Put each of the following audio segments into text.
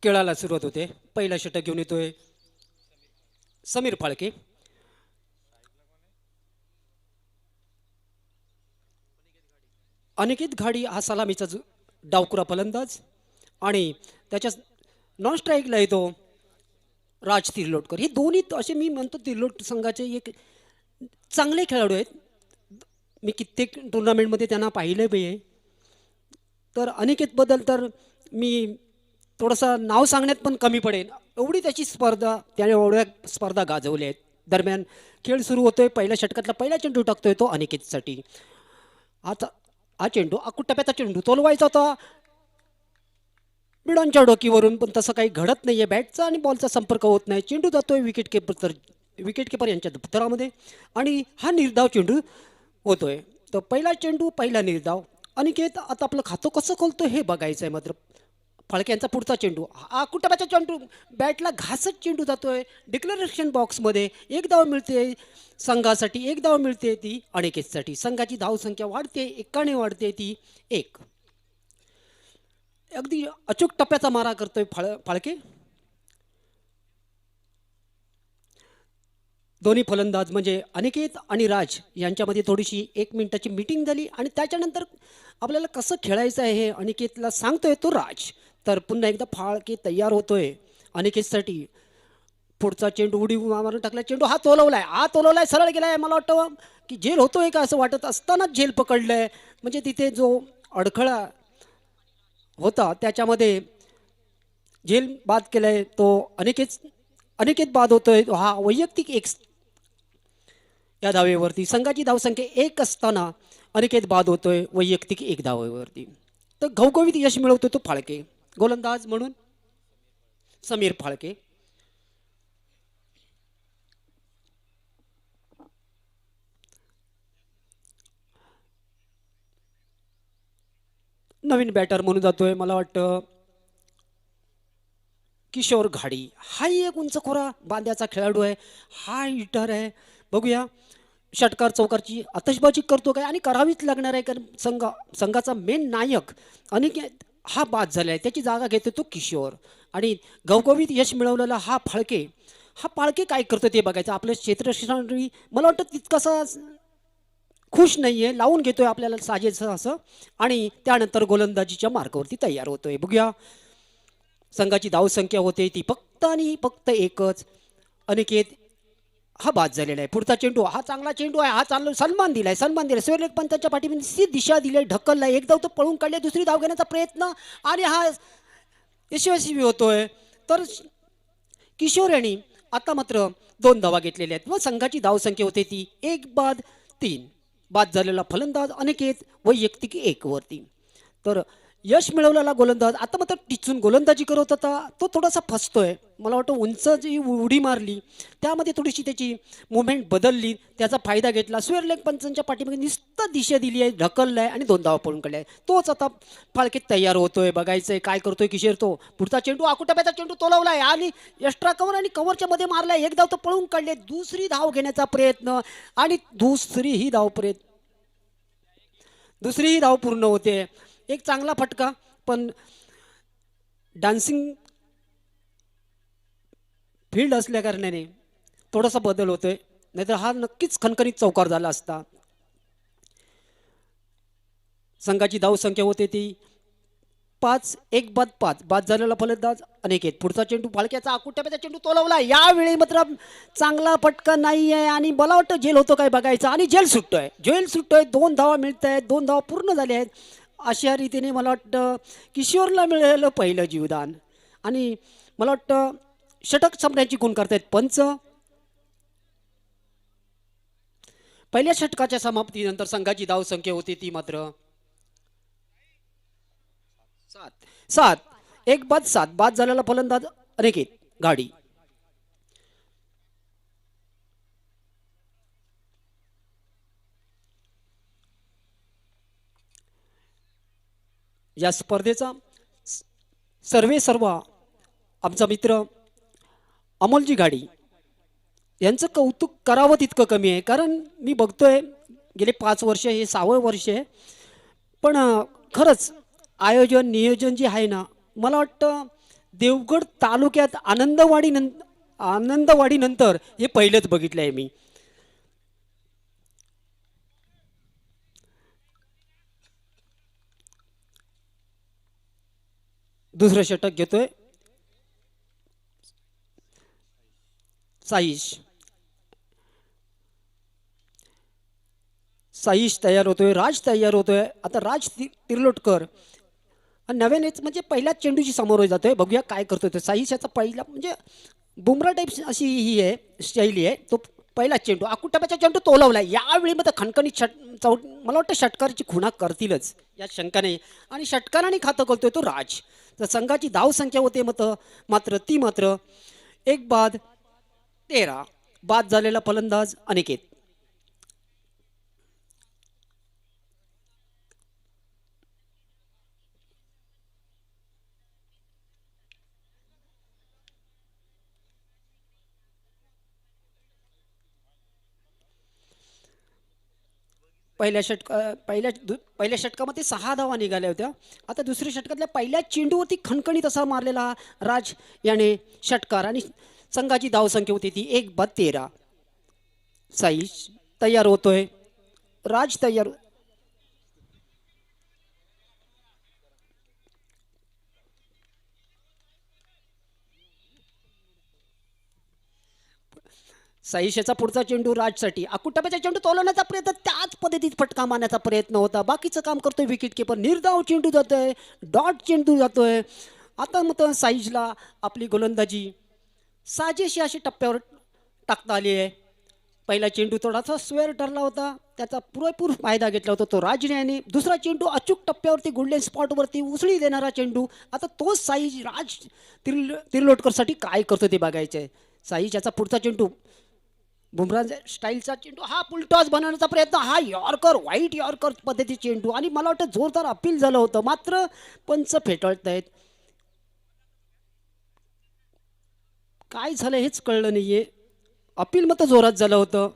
खेळाला सुरुवात होते. पहिला षटक घेऊन येतोय समीर फाळके. अनिकेत घाडी हा सलामीचा डावकुरा फलंदाज आणि त्याच्या नॉन स्ट्राईकला येतो राज तिर्लोटकर. हे दोन्ही असे मी म्हणतो तिर्लोट संघाचे एक चांगले खेळाडू आहेत. मी कित्येक टुर्नामेंटमध्ये त्यांना पाहिलं बी आहे. तर अनिकेतबद्दल तर मी थोडंसं नाव सांगण्यात पण कमी पडेल, एवढी त्याची स्पर्धा त्याने एवढ्या स्पर्धा गाजवल्या आहेत. दरम्यान खेळ सुरू होतोय. पहिल्या षटकातला पहिला चेंडू टाकतोय तो अनिकेतसाठी. आता हा चेंडू अकुटप्याचा चेंडू तोलवायचा होता बिडांच्या डोकीवरून, पण तसं काही घडत नाही आहे. बॅटचा आणि बॉलचा संपर्क होत नाही. चेंडू जातोय विकेट किपर, तर विकेट किपर यांच्या दप्तरामध्ये आणि हा निर्धाव चेंडू होतोय. तर पहिला चेंडू पहिला निर्धाव. अनिकेत आता आपलं खातं कसं खोलतो हे बघायचं आहे. मात्र फाळके यांचा पुढचा चेंडू हा कुटुंबाचा चेंडू बॅटला घासत चेंडू जातोय डिक्लेरेशन बॉक्समध्ये. एक धाव मिळते संघासाठी, एक धाव मिळते ती अनिकेतसाठी. संघाची धावसंख्या वाढते, एकाने वाढते ती एक. अगदी अचूक टप्प्याचा मारा करतोय फाळके. दोन्ही फलंदाज म्हणजे अनिकेत आणि राज यांच्यामध्ये थोडीशी 1 मिनिटाची मीटिंग झाली आणि त्याच्यानंतर आपल्याला कसं खेळायचं आहे हे अनिकेतला सांगतोय तो राज. तर पुन्हा एकदा फाळके तयार होतोय अनिकेतसाठी. पुढचा चेंडू उडी मारून टाकला. चेंडू हा तोलवलाय सरळ गेलाय. मला वाटतं की झेल होतोय का असं वाटत असतानाच झेल पकडलंय. म्हणजे तिथे जो अडखळा होता त्याच्यामध्ये झेल बाद केलाय तो अनिकेत. अनिकेत बाद होतोय. हा वैयक्तिक एक या धावेवरती. संघाची धावसंख्या एक असताना अनिकेत बाद होतोय वैयक्तिक एक धावेवरती. तर घवघवीत यश मिळवतोय तो फाळके. गोलंदाज म्हणून समीर फाळके. नवीन बॅटर म्हणून जातोय मला वाटतं किशोर घाडी. हाही एक उंचखोरा बांध्याचा खेळाडू आहे. हा हिटर आहे. बघूया षटकार चौकारची आतषबाजी करतो काय आणि करावीच लागणार आहे. कारण संघाचा मेन नायक अनिकेत हा बाद झाला आहे. त्याची जागा घेतो तो किशोर. आणि घवघवीत यश मिळवलेला हा फाळके. हा फाळके काय करतो ते बघायचं. आपलं क्षेत्ररक्षणासाठी मला वाटतं तितकासा खुश नाही आहे. लावून घेतोय आपल्याला साजेसं असं आणि त्यानंतर गोलंदाजीच्या मार्गावरती तयार होतोय. बघूया संघाची धावसंख्या होते ती फक्त आणि फक्त एकच. अनिकेत हा बाद झालेला आहे. पुढचा चेंडू हा चांगला चेंडू आहे. हा चांगला सन्मान दिलाय सुरेख पंतांच्या पाठीमध्ये सी दिशा दिली ढकललाय. एक धाव तो पळून काढले. दुसरी धाव घेण्याचा प्रयत्न आणि हा यशस्वी होतोय. तर किशोर यांनी आता मात्र 2 धावा घेतलेल्या आहेत व संघाची धावसंख्या होते ती 1 बाद 3. बाद झालेला फलंदाज अनिकेत वैयक्तिक 1 वरती. तर यश मिळवलेला गोलंदाज आता मात्र टिचून गोलंदाजी करत होता तो थोडासा फसतोय. मला वाटतं उंच जी उडी मारली त्यामध्ये थोडीशी त्याची मुवमेंट बदलली. त्याचा फायदा घेतला. स्वेअरलेग पंचांच्या पाठीमध्ये नुसतं दिशा दिली आहे, ढकललाय आणि 2 धावा पळून काढलाय. तोच आता फाळकेत तयार होतोय. बघायचंय काय करतोय किशोर. तो पुढचा चेंडू आकुटप्याचा चेंडू तोलवलाय आणि एक्स्ट्रा कव्हर आणि कव्हरच्या मध्ये मारलाय. एक धाव तो पळून काढले. दुसरी धाव घेण्याचा प्रयत्न आणि दुसरीही धाव पूर्ण होते. एक चांगला फटका पण डान्सिंग फील्ड असल्या कारणाने थोडासा बदल होतोय. नाहीतर हा नक्कीच खणखणीत चौकार झाला असता. संघाची धावसंख्या होते ती 1 बाद 5. बाद झालेला फलंदाज अनिकेत. पुढचा चेंडू फाळक्याचा आकुटप्याचा चेंडू तोलवला. यावेळी मात्र चांगला फटका नाही आहे आणि मला वाटतं झेल होतो काय बघायचं आणि झेल सुटतोय 2 धावा मिळत आहेत. 2 धावा पूर्ण झाल्या आहेत. अशा रीतीने मला वाटतं किशोरला मिळालेलं पहिलं जीवदान आणि मला वाटतं षटक संपण्याची गुण करतायत पंच. पहिल्या षटकाच्या समाप्तीनंतर संघाची धावसंख्या होती ती मात्र सात सात. एक बाद सात. बाद झालेला फलंदाज अनिकेत गाडी. या स्पर्धेचा सर्वे सर्वा आमचा मित्र अमोलजी गाडी यांचं कौतुक करावं तितकं कमी आहे. कारण मी बघतोय गेले 5 वर्ष, हे 6वं वर्ष आहे. पण खरंच आयोजन नियोजन जे आहे ना, मला वाटतं देवगड तालुक्यात आनंदवाडी नंतर हे पहिलेच बघितलं आहे मी. दुसरं षटक घेतोय साईश. साईश तयार होतोय, राज तयार होतोय. आता राज तिर्लोटकर आणि नव्यानेच म्हणजे पहिल्याच चेंडूची समोर जातोय. बघूया काय करतोय तो साईश. याचा पहिला म्हणजे बुमरा टाईप अशी ही आहे, शैली आहे. तो पहिला चेंडू आकुटप्याचा चेंडू तोलवला. यावेळी मग खणखणीत मला वाटतं षटकाराची खुणा करतीलच या शंका नाही. आणि षटकाराने खातं करतोय तो राज. तर संघाची धावसंख्या होते मात्र 1 बाद 13. बाद झालेला फलंदाज अनिकेत. पहिल्या षटकामध्ये 6 धावा निघाल्या होत्या. आता दुसऱ्या षटकातल्या पहिल्या चेंडूवरती खणखणीत असा मारलेला राज याने षटकार. आणि संघाची धावसंख्या होती ती 1 बाद 13. साईश तयार होतोय, राज तयार. साईशचा पुढचा चेंडू राजसाठी. आकुटप्याचा चेंडू तोलवण्याचा प्रयत्न, त्याच पद्धतीत फटका मारण्याचा प्रयत्न होता. बाकीचं काम करतोय विकेट किपर. निर्धाव चेंडू जातोय, डॉट चेंडू जातोय. आता मग साईजला आपली गोलंदाजी साजेशी अशी टप्प्यावर टाकता आली आहे. पहिला चेंडू थोडासा स्वेअर ठरला होता, त्याचा पुरेपूर फायदा घेतला होता तो राजने. आणि दुसरा चेंडू अचूक टप्प्यावरती गोल्डन स्पॉटवरती उसळी देणारा चेंडू. आता तोच साईज तिर्लोटकरसाठी काय करतो ते बघायचं आहे. साईज याचा पुढचा चेंडू बुमरा स्टाईलचा चेंडू, हा फुलटॉस बनवण्याचा प्रयत्न. हा यॉर्कर, व्हाईट यॉर्कर पद्धती चेंडू. आणि मला वाटतं जोरदार अपील झालं होतं, मात्र पंच फेटाळत आहेत. काय झालं हेच कळलं नाहीये. अपील मग जोरात झालं होतं.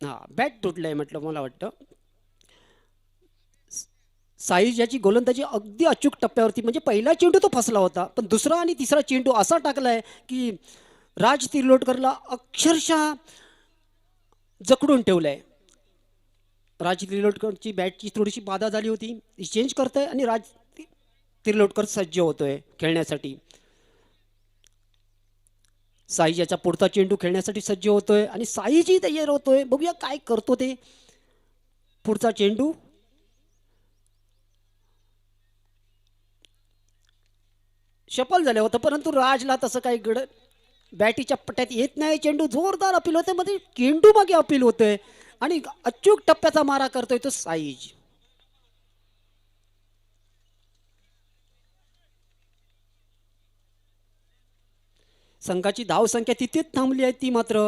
हा बॅट तुटलंय म्हटलं मला वाटतं. साईज याची गोलंदाजी अगदी अचूक टप्प्यावरती. म्हणजे पहिला चेंडू तो फसला होता, पण दुसरा आणि तिसरा चेंडू असा टाकलाय की राज तिर्लोटकरला अक्षरशः जखडून ठेवलंय. राज तिर्लोटकरची बॅटची थोडीशी बाधा झाली होती, ती चेंज करतोय आणि राज तिर्लोटकर सज्ज होतोय खेळण्यासाठी. साईज याचा पुढचा चेंडू खेळण्यासाठी सज्ज होतोय आणि साईजही तयार होतोय. बघूया काय करतो ते. पुढचा चेंडू सफल झालं होतं, परंतु राजला तसं काही बॅटीच्या पट्ट्यात येत नाही. चेंडू जोरदार अपील होते, मध्ये चेंडू मागे अपील होतोय आणि अचूक टप्प्याचा मारा करतोय तो साईज. संघाची धावसंख्या तिथेच थांबली आहे, ती मात्र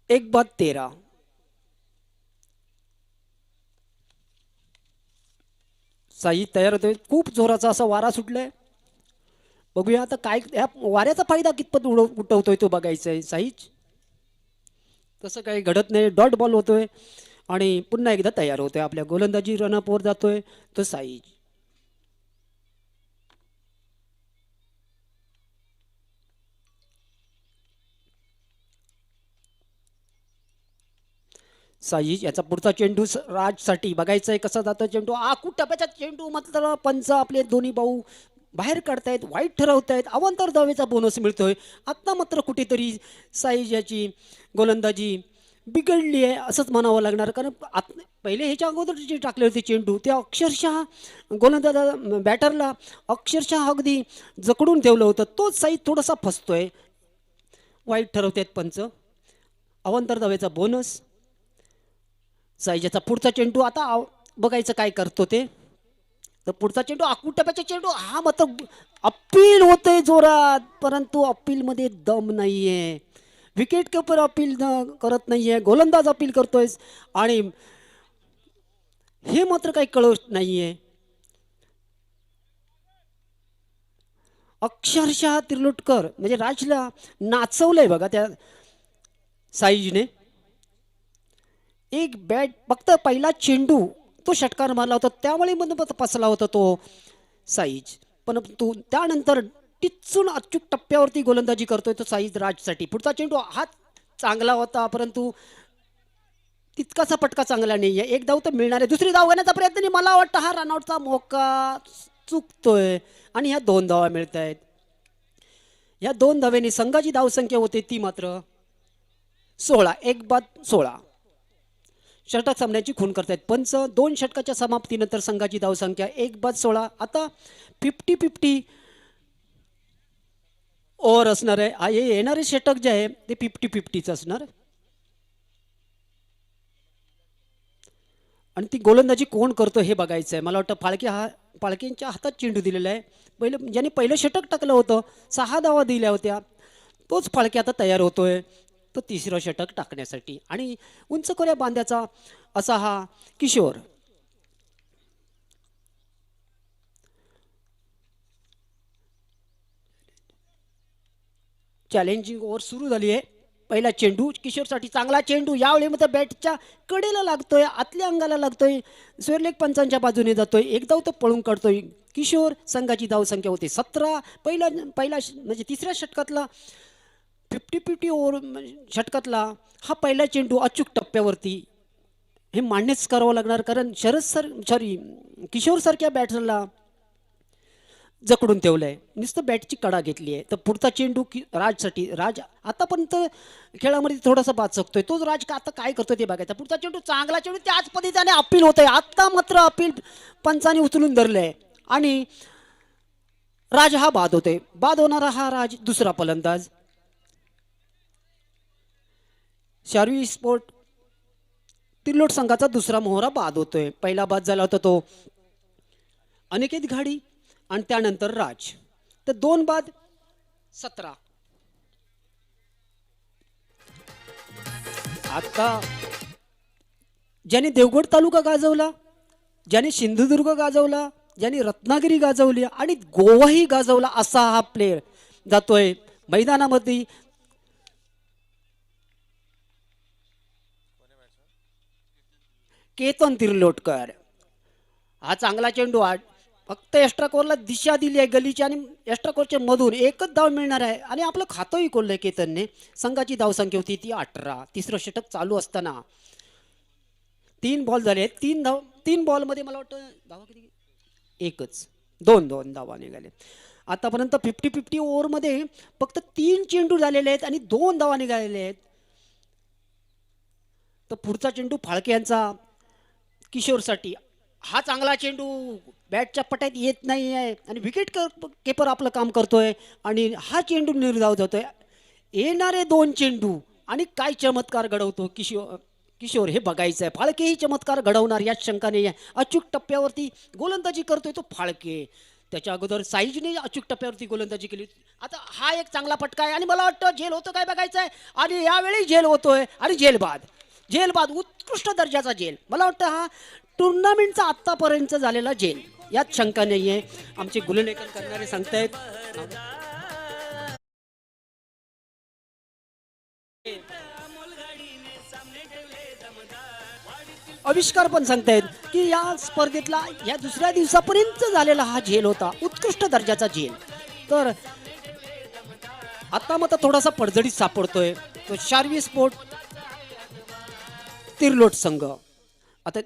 1 बाद 13. साई तयार होतोय. खूप जोराचा असा वारा सुटलाय. बघूया आता काय ह्या वाऱ्याचा फायदा कितपत उठवतोय तो बघायचा आहे साईज. तसं काही घडत नाही, डॉट बॉल होतोय आणि पुन्हा एकदा तयार होतोय. आपल्या गोलंदाजी रनअपवर जातोय तो साईज. साईज याचा पुढचा चेंडू राजसाठी बघायचा आहे कसा जातो चेंडू. आखू टप्प्याचा चेंडू मात्र पंच आपले दोन्ही भाऊ बाहेर काढतायत, वाईट ठरवतायत. अवांतर धावेचा बोनस मिळतोय. आत्ता मात्र कुठेतरी साईज याची गोलंदाजी बिघडली आहे असंच म्हणावं लागणार. कारण पहिले ह्याच्या अगोदर जे टाकले होते चेंडू ते अक्षरशः गोलंदाजा बॅटरला अक्षरशः अगदी जकडून ठेवलं होतं. तोच साईज थोडासा फसतोय, वाईट ठरवतायत पंच. अवांतर धावेचा बोनस. साईजाचा पुढचा चेंडू आता बघायचं काय करतो ते. तर पुढचा चेंडू आकुटप्याचा चेंडू हा मात्र अपील होतंय जोरात, परंतु अपीलमध्ये दम नाहीये. विकेट किपर अपील करत नाहीये, गोलंदाज अपील करतोय आणि हे मात्र काही कळत नाहीये. अक्षरशः तिर्लोटकर म्हणजे राजला नाचवलंय बघा त्या साईजने. एक बॅट फक्त पहिला चेंडू तो षटकार मारला होता त्यामुळे मग फसला होता तो साईज. पण तो त्यानंतर टिचून अचूक टप्प्यावरती गोलंदाजी करतोय तो साईज राजसाठी. पुढचा चेंडू हा चांगला होता परंतु तितकासा पटका चांगला नाहीये. एक धाव तर मिळणार आहे, दुसरी धाव घेण्याचा प्रयत्न नाही. मला वाटतं हा रनआउटचा मौका चुकतोय आणि ह्या 2 धावा मिळत आहेत. या 2 धावेने संघाची धावसंख्या होते ती मात्र 16. 1 बाद 16. षटक सामन्याची खून करतायत पंच. 2 षटकाच्या समाप्तीनंतर संघाची धावसंख्या 1 बाद 16. आता 50-50 ओव्हर असणार आहे. हे येणारे षटक जे आहे ते 50-50च असणार. आणि ती गोलंदाजी कोण करतो हे बघायचं आहे. मला वाटतं फाळकेंच्या हातात चेंडू दिलेला आहे. ज्याने पहिलं षटक टाकलं होतं 6 धावा दिल्या होत्या तोच फाळके आता तयार होतोय तो तिसरं षटक टाकण्यासाठी. आणि उंच खोऱ्या बांध्याचा असा हा किशोर. चॅलेंजिंग ओव्हर सुरू झाली आहे. पहिला चेंडू किशोरसाठी चांगला चेंडू. यावेळी मात्र बॅटच्या कडेला लागतोय, आतल्या अंगाला लागतोय, स्वेरलेग पंचांच्या बाजूने जातोय. एक धाव तो पळून काढतोय किशोर. संघाची धावसंख्या होते 17. पहिला म्हणजे तिसऱ्या षटकातला 50-50 ओव्हर षटकातला हा पहिला चेंडू अचूक टप्प्यावरती हे मान्यच करावं लागणार, कारण किशोर सारख्या बॅटरला जकडून ठेवलंय. नुसतं बॅटची कडा घेतली आहे. तर पुढचा चेंडू राजसाठी. राज आतापर्यंत खेळामध्ये थोडासा बाद शकतोय, तोच राज का आता काय करतोय ते बघायचं. पुढचा चेंडू चांगला चेंडू त्याच पद्धतीने अपील होतंय. आता मात्र अपील पंचाने उचलून धरलंय आणि राज हा बाद होतोय. बाद होणारा हा राज दुसरा फलंदाज. शारवी स्पोर्ट तिर्लोट संघाचा दुसरा मोहरा बाद होतोय. पहिला बाद झाला होता तो अनिकेत घाडी आणि त्यानंतर राज. तर 2 बाद 17. आता ज्याने देवगड तालुका गाजवला, ज्याने सिंधुदुर्ग गाजवला, ज्याने रत्नागिरी गाजवली आणि गोवाही गाजवला असा हा प्लेयर जातोय मैदानामध्ये. केतन तिर्लोटकर. हा चांगला चेंडू. फक्त एक्स्ट्रा कोरला दिशा दिली आहे गलीची आणि एक्स्ट्रा कोरच्या मधून एकच धाव मिळणार आहे आणि आपलं खातंही खोललंय केतनने. संघाची धावसंख्या होती ती 18. तिसरं षटक चालू असताना 3 बॉल झाले. 3 बॉलमध्ये मला वाटतं धावा किती? एकच. 2 धावा निघाले. आतापर्यंत 50-50 ओव्हरमध्ये फक्त 3 चेंडू झालेले आहेत आणि 2 धावा निघालेले आहेत. तर पुढचा चेंडू फाळके यांचा किशोरसाठी. हा चांगला चेंडू बॅटच्या पट्यात येत नाही आहे आणि विकेट किपर आपलं काम करतोय आणि हा चेंडू निर्धाव जातोय. येणारे 2 चेंडू आणि काय चमत्कार घडवतो किशोर हे बघायचं आहे. फाळकेही चमत्कार घडवणार यात शंका नाही आहे. अचूक टप्प्यावरती गोलंदाजी करतोय तो फाळके. त्याच्या अगोदर साईजने अचूक टप्प्यावरती गोलंदाजी केली. आता हा एक चांगला फटका आहे आणि मला वाटतं झेल होतो काय बघायचं आहे. आणि यावेळी झेल होतोय आणि झेल बाद उत्कृष्ट दर्जाचा झेल. मला वाटतं हा टुर्नामेंटचा आत्तापर्यंत झालेला झेल यात शंका नाही आहे. आमचे गुणलेखन करणारे सांगतायत, आविष्कार पण सांगतायत की या स्पर्धेतला या दुसऱ्या दिवसापर्यंत झालेला हा झेल होता उत्कृष्ट दर्जाचा झेल. तर आता मात्र थोडासा पडझडीत सापडतोय तो शारवी स्पोर्ट तिर्लोट संघ. आता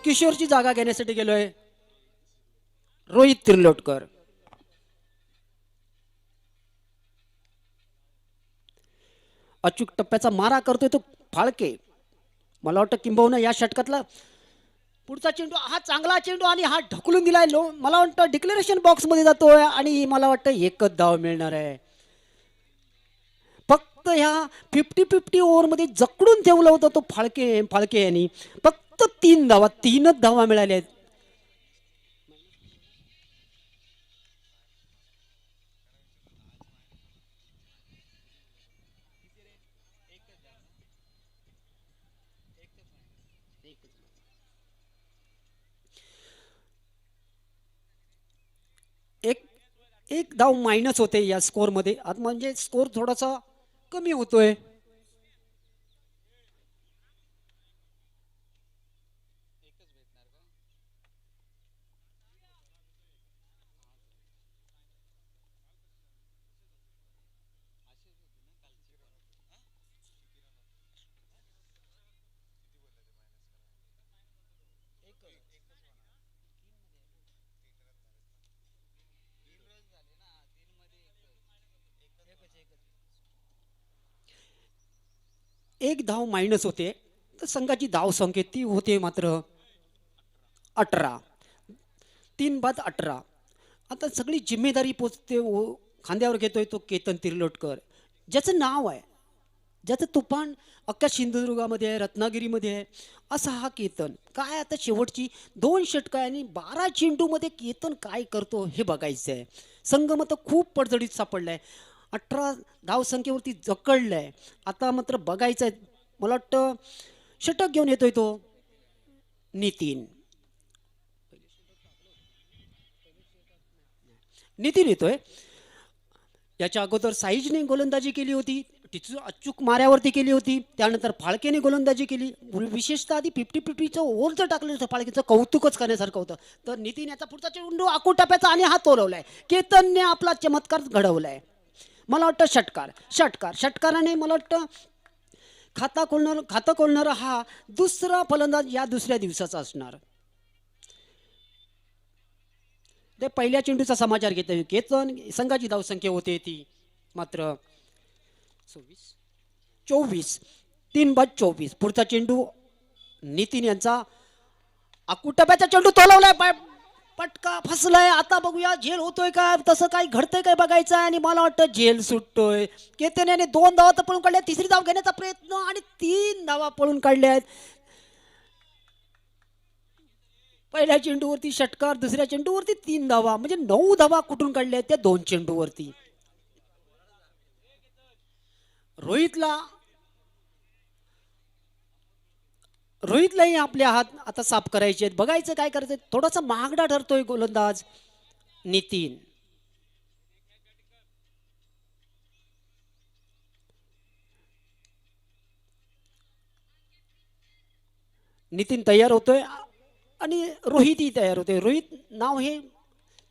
किशोरची जागा घेण्यासाठी गेलोय रोहित तिर्लोटकर. अचूक टप्प्याचा मारा करतोय तो फाळके. मला वाटतं किंबहुना या षटकातला पुढचा चेंडू हा चांगला चेंडू आणि हा ढकलून दिलाय. मला वाटतं डिक्लेरेशन बॉक्स मध्ये जातोय आणि मला वाटतं एकच धाव मिळणार आहे. फक्त फक्त ह्या 50-50 ओव्हरमध्ये जकडून ठेवलं होतं तो फाळके फाळके यांनी. फक्त 3 धावा, 3च धावा मिळाल्या आहेत. एक एक धाव मायनस होते या स्कोअरमध्ये. आता म्हणजे स्कोअर थोडासा कमी होतोय. एक धाव मायनस होते, तर संघाची धाव संख्या ती होते मात्र 18. 3 बाद 18. आता सगळी जिम्मेदारी पोचते खांद्यावर घेतोय तो केतन तिर्लोटकर, ज्याचं नाव आहे, ज्याचं तुफान अख्ख्या सिंधुदुर्गामध्ये आहे, रत्नागिरीमध्ये आहे, असा हा केतन. काय आता शेवटची 2 षटकं आणि 12 चेंडूमध्ये केतन काय करतो हे बघायचं आहे. संघ मात्र खूप पडझडीत सापडलाय, 18 धावसंख्येवरती जकडलाय. आता मात्र बघायचं आहे, मला वाटतं षटक घेऊन येतोय तो नितीन. नितीन येतोय. याच्या अगोदर साईजने गोलंदाजी केली होती, तिचं अचूक माऱ्यावरती केली होती. त्यानंतर फाळकेने गोलंदाजी केली. विशेषतः आधी 50-50चं ओव्हर जर टाकलं होतं फाळकेचं, कौतुकच करण्यासारखं होतं. तर नितीन याचा पुढचा चेंडू आखूटाप्याचा आणि हा तोलवलाय. केतनने आपला चमत्कार घडवलाय. मला वाटतं षटकाराने मला वाटतं खातं खोलणारा हा दुसरा फलंदाज या दुसऱ्या दिवसाचा असणार. ते पहिल्या चेंडूचा समाचार घेतोय केतन. संघाची धावसंख्या होते ती मात्र 24. 3 बाद 24. पुढचा चेंडू नितीन यांचा आकुटप्याचा चेंडू तोलवलाय, पटका फसलाय. आता बघूया झेल होतोय का, तसं काही घडतंय काय बघायचं आहे. आणि मला वाटतं झेल सुटतोय. केतन याने 2 धावा तर पळून काढल्या, तिसरी धाव घेण्याचा प्रयत्न आणि 3 धावा पळून काढल्या आहेत. पहिल्या चेंडूवरती षटकार, दुसऱ्या चेंडूवरती 3 धावा, म्हणजे 9 धावा कुठून काढल्या आहेत त्या 2 चेंडूवरती. रोहितला रोहितलाही आपले हात आता साफ करायचे आहेत. बघायचं काय करायचं. थोडासा महागडा ठरतोय गोलंदाज नितीन. नितीन तयार होतोय आणि रोहितही तयार होतोय. रोहित नाव हे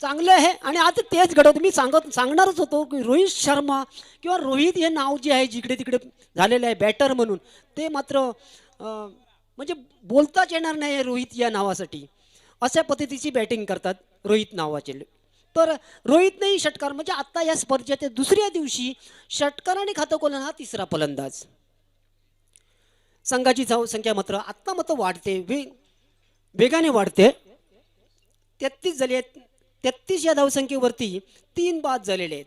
चांगलं आहे आणि आता तेच घडवतं. मी सांगणारच होतो की रोहित शर्मा किंवा रोहित हे नाव जे आहे जिकडे तिकडे झालेलं आहे बॅटर म्हणून, ते मात्र म्हणजे बोलताच येणार नाही रोहित या नावासाठी. अशा पद्धतीची बॅटिंग करतात रोहित नावाचे. तर रोहितनेही षटकार, म्हणजे आता या स्पर्धेच्या दुसऱ्या दिवशी षटकाराने खातं खोलणारा हा तिसरा फलंदाज. संघाची धावसंख्या मात्र आत्ता मात्र वाढते, वेगाने वाढते. 33 झाली आहेत. 33 या धावसंख्येवरती 3 बाद झालेले आहेत.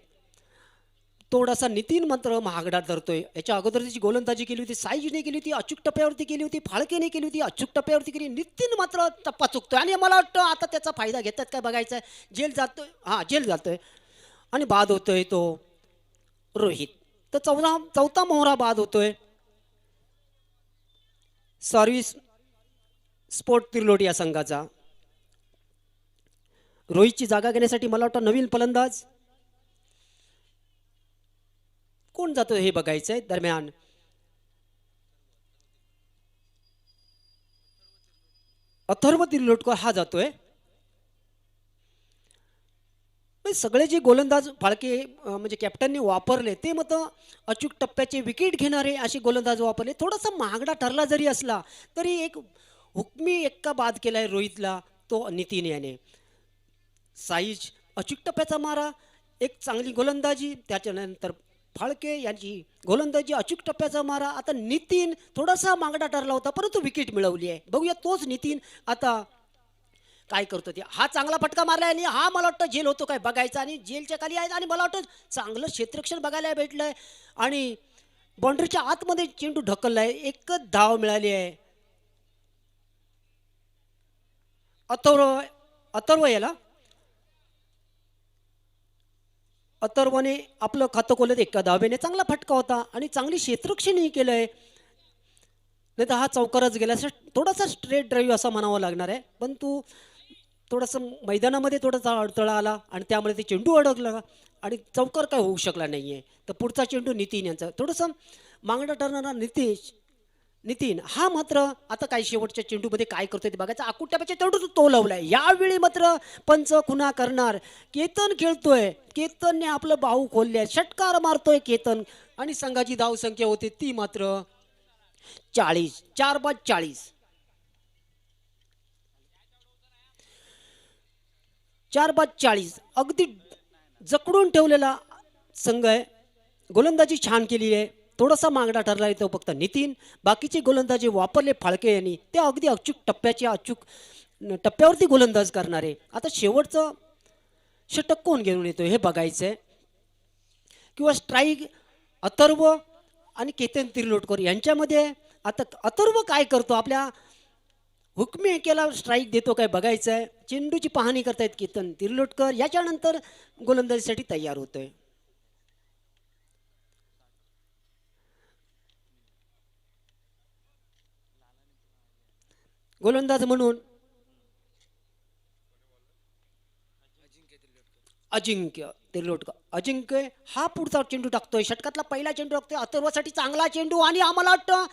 थोडासा नितीन मात्र महागडा धरतोय. याच्या अगोदर त्याची गोलंदाजी केली होती, साईजने केली होती, अचूक टप्प्यावरती केली होती, फाळकेने केली होती, अचूक टप्प्यावरती केली. नितीन मात्र टप्पा चुकतोय आणि मला वाटतं आता त्याचा फायदा घेतात काय बघायचा आहे. जेल जातोय, हां जेल जातोय आणि बाद होतोय तो रोहित. तर चौथा मोहरा बाद होतोय सर्व्हिस स्पोर्ट तिर्लोट या संघाचा. रोहितची जागा घेण्यासाठी मला वाटतं नवीन फलंदाज कोण जातो हे बघायचंय. दरम्यान अथर्व तिर्लोटकर हा जातोय. सगळे जे गोलंदाज फाळके म्हणजे कॅप्टनने वापरले ते मत अचूक टप्प्याचे विकेट घेणारे असे गोलंदाज वापरले. थोडासा महागडा ठरला जरी असला तरी एक हुकमी एक्का बाद केलाय रोहितला तो नितीन याने. साईज अचूक टप्प्याचा मारा, एक चांगली गोलंदाजी, त्याच्यानंतर फाळके यांची गोलंदाजी अचूक टप्प्याचा मारा. आता नितीन थोडासा मागडा ठरला होता परंतु विकेट मिळवली आहे. बघूया तोच नितीन आता काय करतो ते. हा चांगला फटका मारला आणि हा मला वाटतं जेल होतो काय बघायचा आणि जेलच्या खाली आहेत आणि मला वाटतं चांगलं क्षेत्ररक्षण बघायला भेटलंय आणि बाउंड्रीच्या आतमध्ये चेंडू ढकललाय, एकच धाव मिळाली आहे. अथर्व अथर्व याला अथर्वने आपलं खातं खोलत एका धावेने चांगला फटका होता आणि चांगली क्षेत्ररक्षणही केलंय. नाही तर हा चौकाराच गेला. थोडासा स्ट्रेट ड्राईव्ह असा म्हणावा लागणार आहे, पण तू थोडंसं मैदानामध्ये थोडासा अडथळा आला आणि त्यामुळे ते चेंडू अडकला आणि चौकार काय होऊ शकला नाही आहे. तर पुढचा चेंडू नितीन यांचा थोडंसं मागणं ठरणारा नितीन हा मात्र आता काय शेवटच्या चेंडूमध्ये काय करतोय ते बघायचं. आकुट्यापेक्षा तेवढं तो लावलाय. यावेळी मात्र पंच खुना करणार. केतन खेळतोय, केतनने आपलं बाहू खोलले, षटकार मारतोय केतन आणि संघाची धावसंख्या होती ती मात्र 40. 4 बाद 40. 4 बाद 40 अगदी जकडून ठेवलेला संघ आहे. गोलंदाजी छान केली आहे. थोडासा मागडा ठरला आहे तो फक्त नितीन. बाकीचे गोलंदाजी वापरले फाळके यांनी, ते अगदी अचूक अचूक टप्प्यावरती गोलंदाज करणारे. आता शेवटचं षटक कोण घेऊन येतो हे बघायचं आहे. किंवा स्ट्राईक अथर्व आणि केतन तिरलोटकर यांच्यामध्ये. आता अथर्व काय करतो, आपल्या हुकमी एकेला स्ट्राईक देतो काय बघायचं आहे. चेंडूची पाहणी करतायत केतन तिरलोटकर. याच्यानंतर गोलंदाजीसाठी तयार होतोय. गोलंदाज म्हणून अजिंक्य तिरलोटकर. अजिंक्य हा पुढचा चेंडू टाकतोय, षटकातला पहिला चेंडू टाकतोय अथर्वसाठी. चांगला चेंडू आणि आम्हाला वाटतं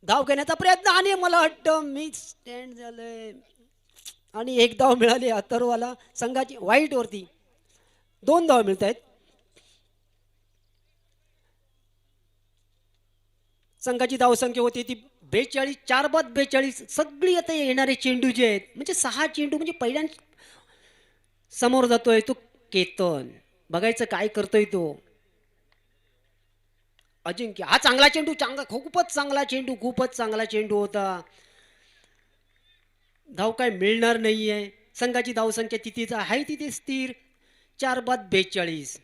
धाव घेण्याचा प्रयत्न आणि मला वाटतं मी स्टँड झालंय आणि एक धाव मिळाली अथर्वला. संघाची वाईट वरती 2 धाव मिळत आहेत. संघाची धावसंख्या होती ती 42. 4 बाद 42. सगळी आता येणारे चेंडू जे आहेत म्हणजे 6 चेंडू म्हणजे पहिल्या समोर जातोय तो केतन. बघायचं काय करतोय तो अजिंक्य. हा चांगला चेंडू, खूपच चांगला चेंडू, खूपच चांगला चेंडू होता. धाव काय मिळणार नाहीये. संघाची धावसंख्या तिथेच आहे, तिथे स्थिर. 4 बाद 42.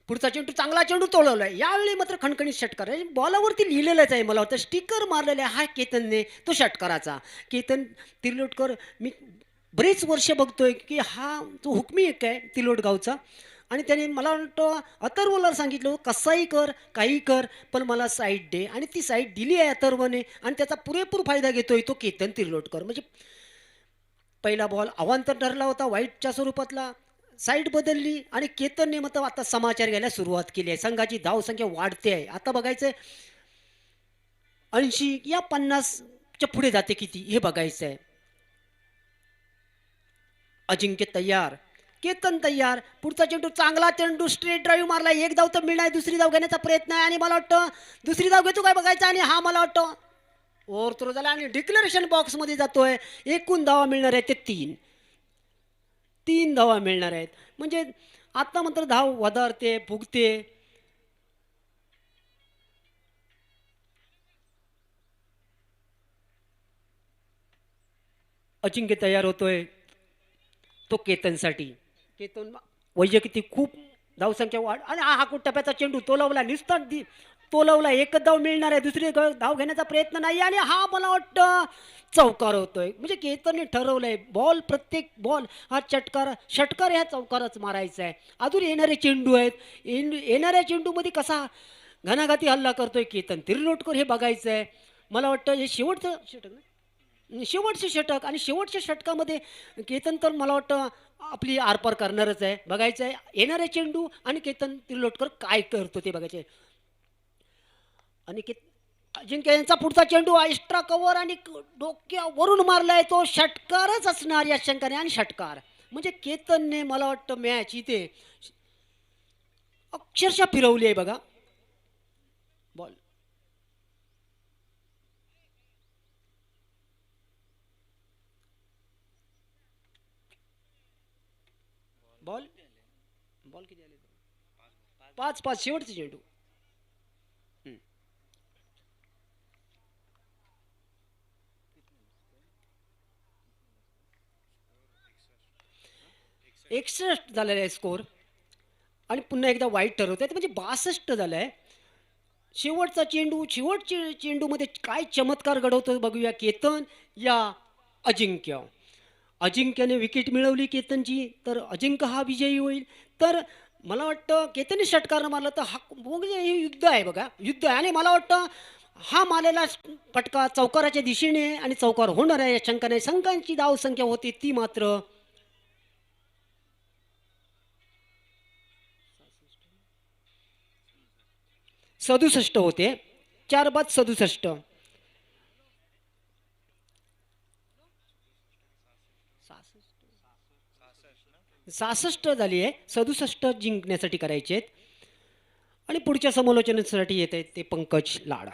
पुढचा चेंडू चांगला चेंडू तोडवलाय. यावेळी मात्र खणखणीत षटकार आहे. बॉलावरती लिहिलेलंच आहे, मला वाटतं स्टिकर मारलेला आहे हा केतनने, तो षटकाराचा. केतन तिर्लोटकर मी बरेच वर्ष बघतोय की हा तो हुकमी एक आहे तिलोटगावचा. आणि त्याने मला वाटतं अथर्वला सांगितलं कसाही कर काही कर पण मला साईड दे, आणि ती साईड दिली आहे अथर्वने आणि त्याचा पुरेपूर फायदा घेतोय तो केतन तिर्लोटकर. म्हणजे पहिला बॉल अवांतर ठरला होता वाईटच्या स्वरूपातला, साईड बदलली आणि केतनने मग आता समाचार घ्यायला सुरुवात केली आहे. संघाची धावसंख्या वाढते आहे. आता बघायचं 80 या 50च्या पुढे जाते किती हे बघायचं आहे. अजिंक्य तयार, केतन तयार. पुढचा चेंडू चांगला चेंडू, स्ट्रेट ड्राईव्ह मारला. एक धाव तर मिळणार, दुसरी धाव घेण्याचा प्रयत्न आहे आणि मला वाटतं दुसरी धाव घेतो काय बघायचं. आणि हा मला वाटतं ओव्हर थ्रो झाला आणि डिक्लेरेशन बॉक्समध्ये जातोय. एकूण धावा मिळणार आहेत ते 3 धावा मिळणार आहेत. म्हणजे आता मात्र धाव वधारते फुगते. अजिंक्य तयार होतोय तो केतनसाठी. केतन वैयक्तिक खूप धावसंख्या वाढ आणि हा टप्प्याचा चेंडू तोलवला, नुसता तोलवला. एकच धाव मिळणार आहे, दुसरी धाव घेण्याचा प्रयत्न नाही आणि हा मला वाटतं चौकार होतोय. म्हणजे केतनने ठरवलंय बॉल, प्रत्येक बॉल हा षटकार ह्या चौकारच मारायचा आहे. अजून येणारे चेंडू आहेत, येणाऱ्या चेंडूमध्ये कसा घणाघाती हल्ला करतोय केतन तिरलोटकर हे बघायचं आहे. मला वाटतं हे शेवटचं षटक ना, शेवटचे षटक आणि शेवटच्या षटकामध्ये केतन तर मला वाटतं आपली आरपार करणारच आहे. बघायचं आहे येणारे चेंडू आणि केतन तिरलोटकर काय करतो ते बघायचे. आणि अजिंक्य यांचा पुढचा चेंडू एक्स्ट्रा कव्हर आणि डोक्यावरून मारलाय, तो षटकारच असणार या शंकाने. आणि षटकार म्हणजे केतनने मला वाटतं मॅच इथे अक्षरशः फिरवली आहे बघा. बॉल बॉल बॉल किती आले? 5 शेवटचे चेंडू. 61 झालेला आहे स्कोर. आणि पुन्हा एकदा वाईट ठरवत आहे म्हणजे 62 झालं आहे. शेवटचा चेंडू शेवटच्या चेंडूमध्ये काय चमत्कार घडवतो बघूया केतन या अजिंक्य. अजिंक्यने विकेट मिळवली केतनची, तर अजिंक्य हा विजयी होईल. तर मला वाटतं केतनने षटकार मारला तर हा म्हणजे हे युद्ध आहे बघा, युद्ध आहे. आणि मला वाटतं हा मारलेला फटका चौकाराच्या दिशेने आहे आणि चौकार होणार आहे या शंकाने. संघांची धावसंख्या होती ती मात्र 67 होते. 4 बाद 67. 66 झाली आहे. 67 जिंकण्यासाठी करायचे आहेत. आणि पुढच्या समालोचनासाठी येत आहेत ते पंकज लाड.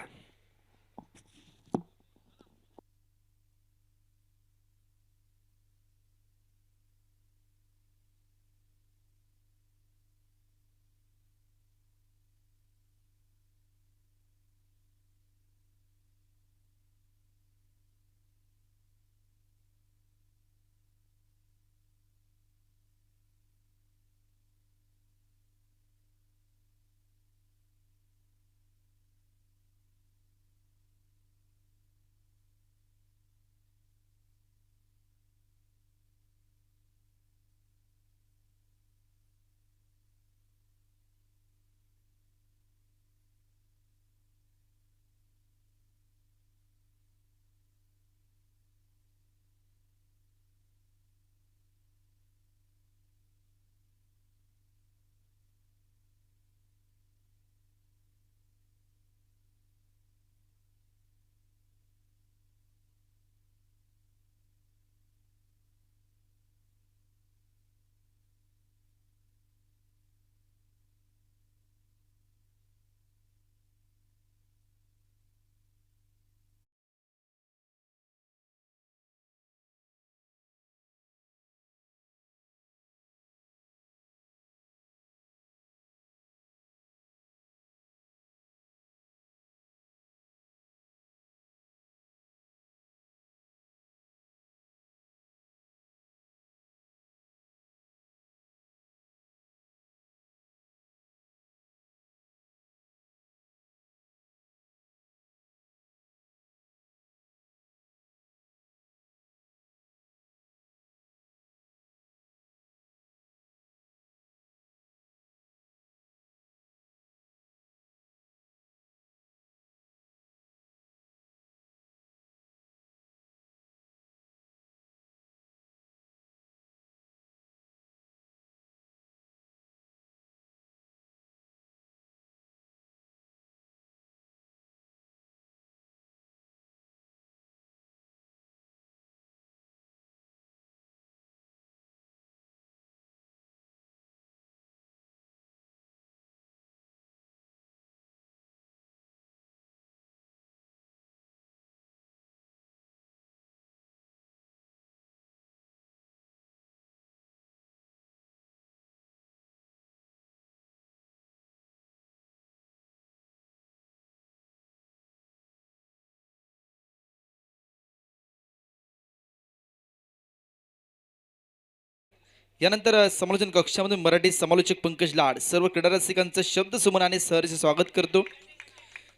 यानंतर समालोचन कक्षामध्ये मराठी समालोचक पंकज लाड सर्व क्रीडा रसिकांचं शब्द सुमनाने सहर्ष स्वागत करतो.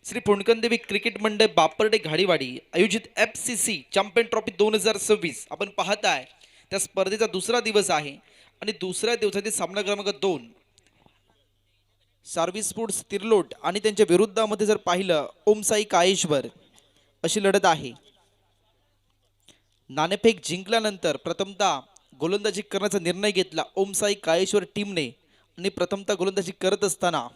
श्री पुणकनदेवी क्रिकेट मंडळ बापर्डे घाडीवाडी आयोजित FCC चॅम्पियन ट्रॉफी 2026 आपण पाहताय त्या स्पर्धेचा दुसरा दिवस आहे आणि दुसऱ्या दिवसातील सामना क्रमांक 2 सार्व्हिस स्पोर्ट्स तिरलोट आणि त्यांच्या विरुद्धामध्ये जर पाहिलं ओमसाई काळेश्वर अशी लढत आहे. नाणेफेक जिंकल्यानंतर प्रथमतः गोलंदाजी करण्याचा निर्णय घेतला ओमसाई काळेश्वर टीमने आणि प्रथमतः गोलंदाजी करत असताना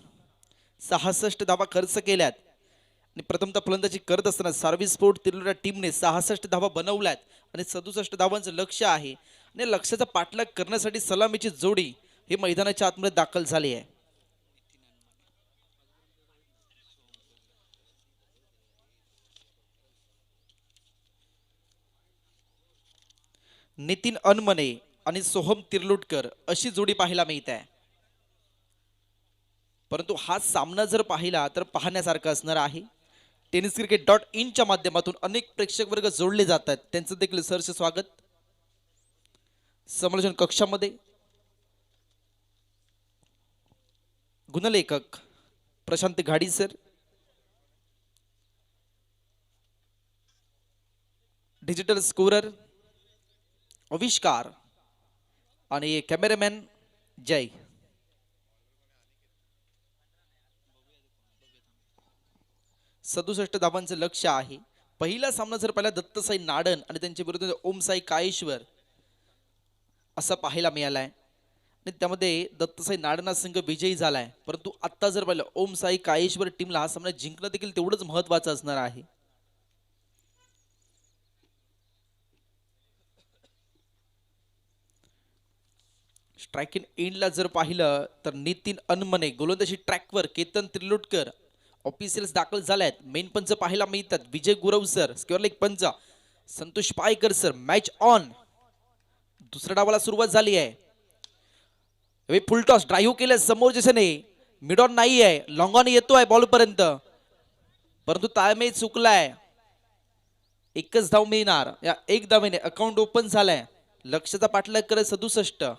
66 धावा खर्च केल्यात आणि प्रथमतः फलंदाजी करत असताना सार्व्हिस स्पोर्ट तिरलोटा टीमने 66 धावा बनवल्यात आणि 67 धावांचं लक्ष आहे आणि लक्ष्याचा पाठलाग करण्यासाठी सलामीची जोडी ही मैदानाच्या आतमध्ये दाखल झाली आहे. नितीन अनमने आणि सोहम तिरलोटकर अशी जोडी पाहायला मिळते आहे. परंतु हा सामना जर पाहिला तर पाहण्यासारखा असणार आहे. tenniscricket.in माध्यमातून अनेक प्रेक्षक वर्ग जोडले जातात त्यांचं देखील सहर्ष स्वागत. समालोचन कक्षामध्ये गुणलेखक प्रशांत घाडी सर, डिजिटल स्कोरर आविष्कार आणि कॅमेरामॅन जय. सदुसष्ट धावांचं लक्ष आहे. पहिला सामना जर पाहिला दत्तसाई नाडन आणि त्यांच्या विरुद्ध ओमसाई काळेश्वर असा पाहायला मिळालाय आणि त्यामध्ये दत्तसाई नाडन हा संघ विजयी झालाय. परंतु आता जर पाहिलं ओमसाई काळेश्वर टीमला हा सामना जिंकणं देखील तेवढंच महत्वाचं असणार आहे. स्ट्राईक इन एंडला जर पाहिलं तर नितीन अनमने गोलंदाजी ट्रॅकवर, केतन त्रिलोटकर ऑफिशियल्स दाखल झाल्यात. मेन पंच पाहायला मिळतात विजय गुरव सर, स्क्वेअर लेग पंच Santosh Paikar sir. Match on. दुसऱ्या डावाला सुरुवात झाली आहे. फुल टॉस ड्राईव्ह केलं समोर दिशेने, मिड ऑन नाही आहे, लॉंग ऑन येतोय बॉल पर्यंत, परंतु ताळमेळ चुकलाय. एकच धाव मिळणार. या एक धावेने अकाउंट ओपन झालाय. लक्षाचा पाठलाग करत 67.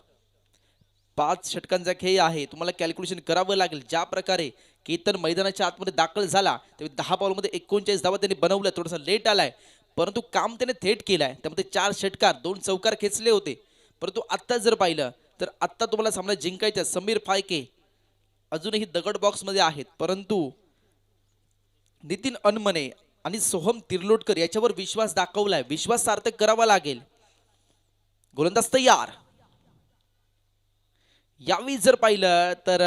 5 षटकांचा खेळ आहे. तुम्हाला कॅल्क्युलेशन करावं लागेल. ज्या प्रकारे केतन मैदानाच्या आतमध्ये दाखल झाला त्यावेळी 10 बॉलमध्ये 39 धावा त्यांनी बनवल्या. थोडासा लेट आलाय परंतु काम त्याने थेट केलाय. त्यामध्ये 4 षटकार 2 चौकार खेचले होते. परंतु आत्ता जर पाहिलं तर आत्ता तुम्हाला सामना जिंकायचा. समीर फाळके अजूनही दगड बॉक्स मध्ये आहेत, परंतु नितीन अनमने आणि सोहम तिर्लोटकर याच्यावर विश्वास दाखवलाय. विश्वास सार्थक करावा लागेल. गोलंदाज तयार. यावेळी जर पाहिलं तर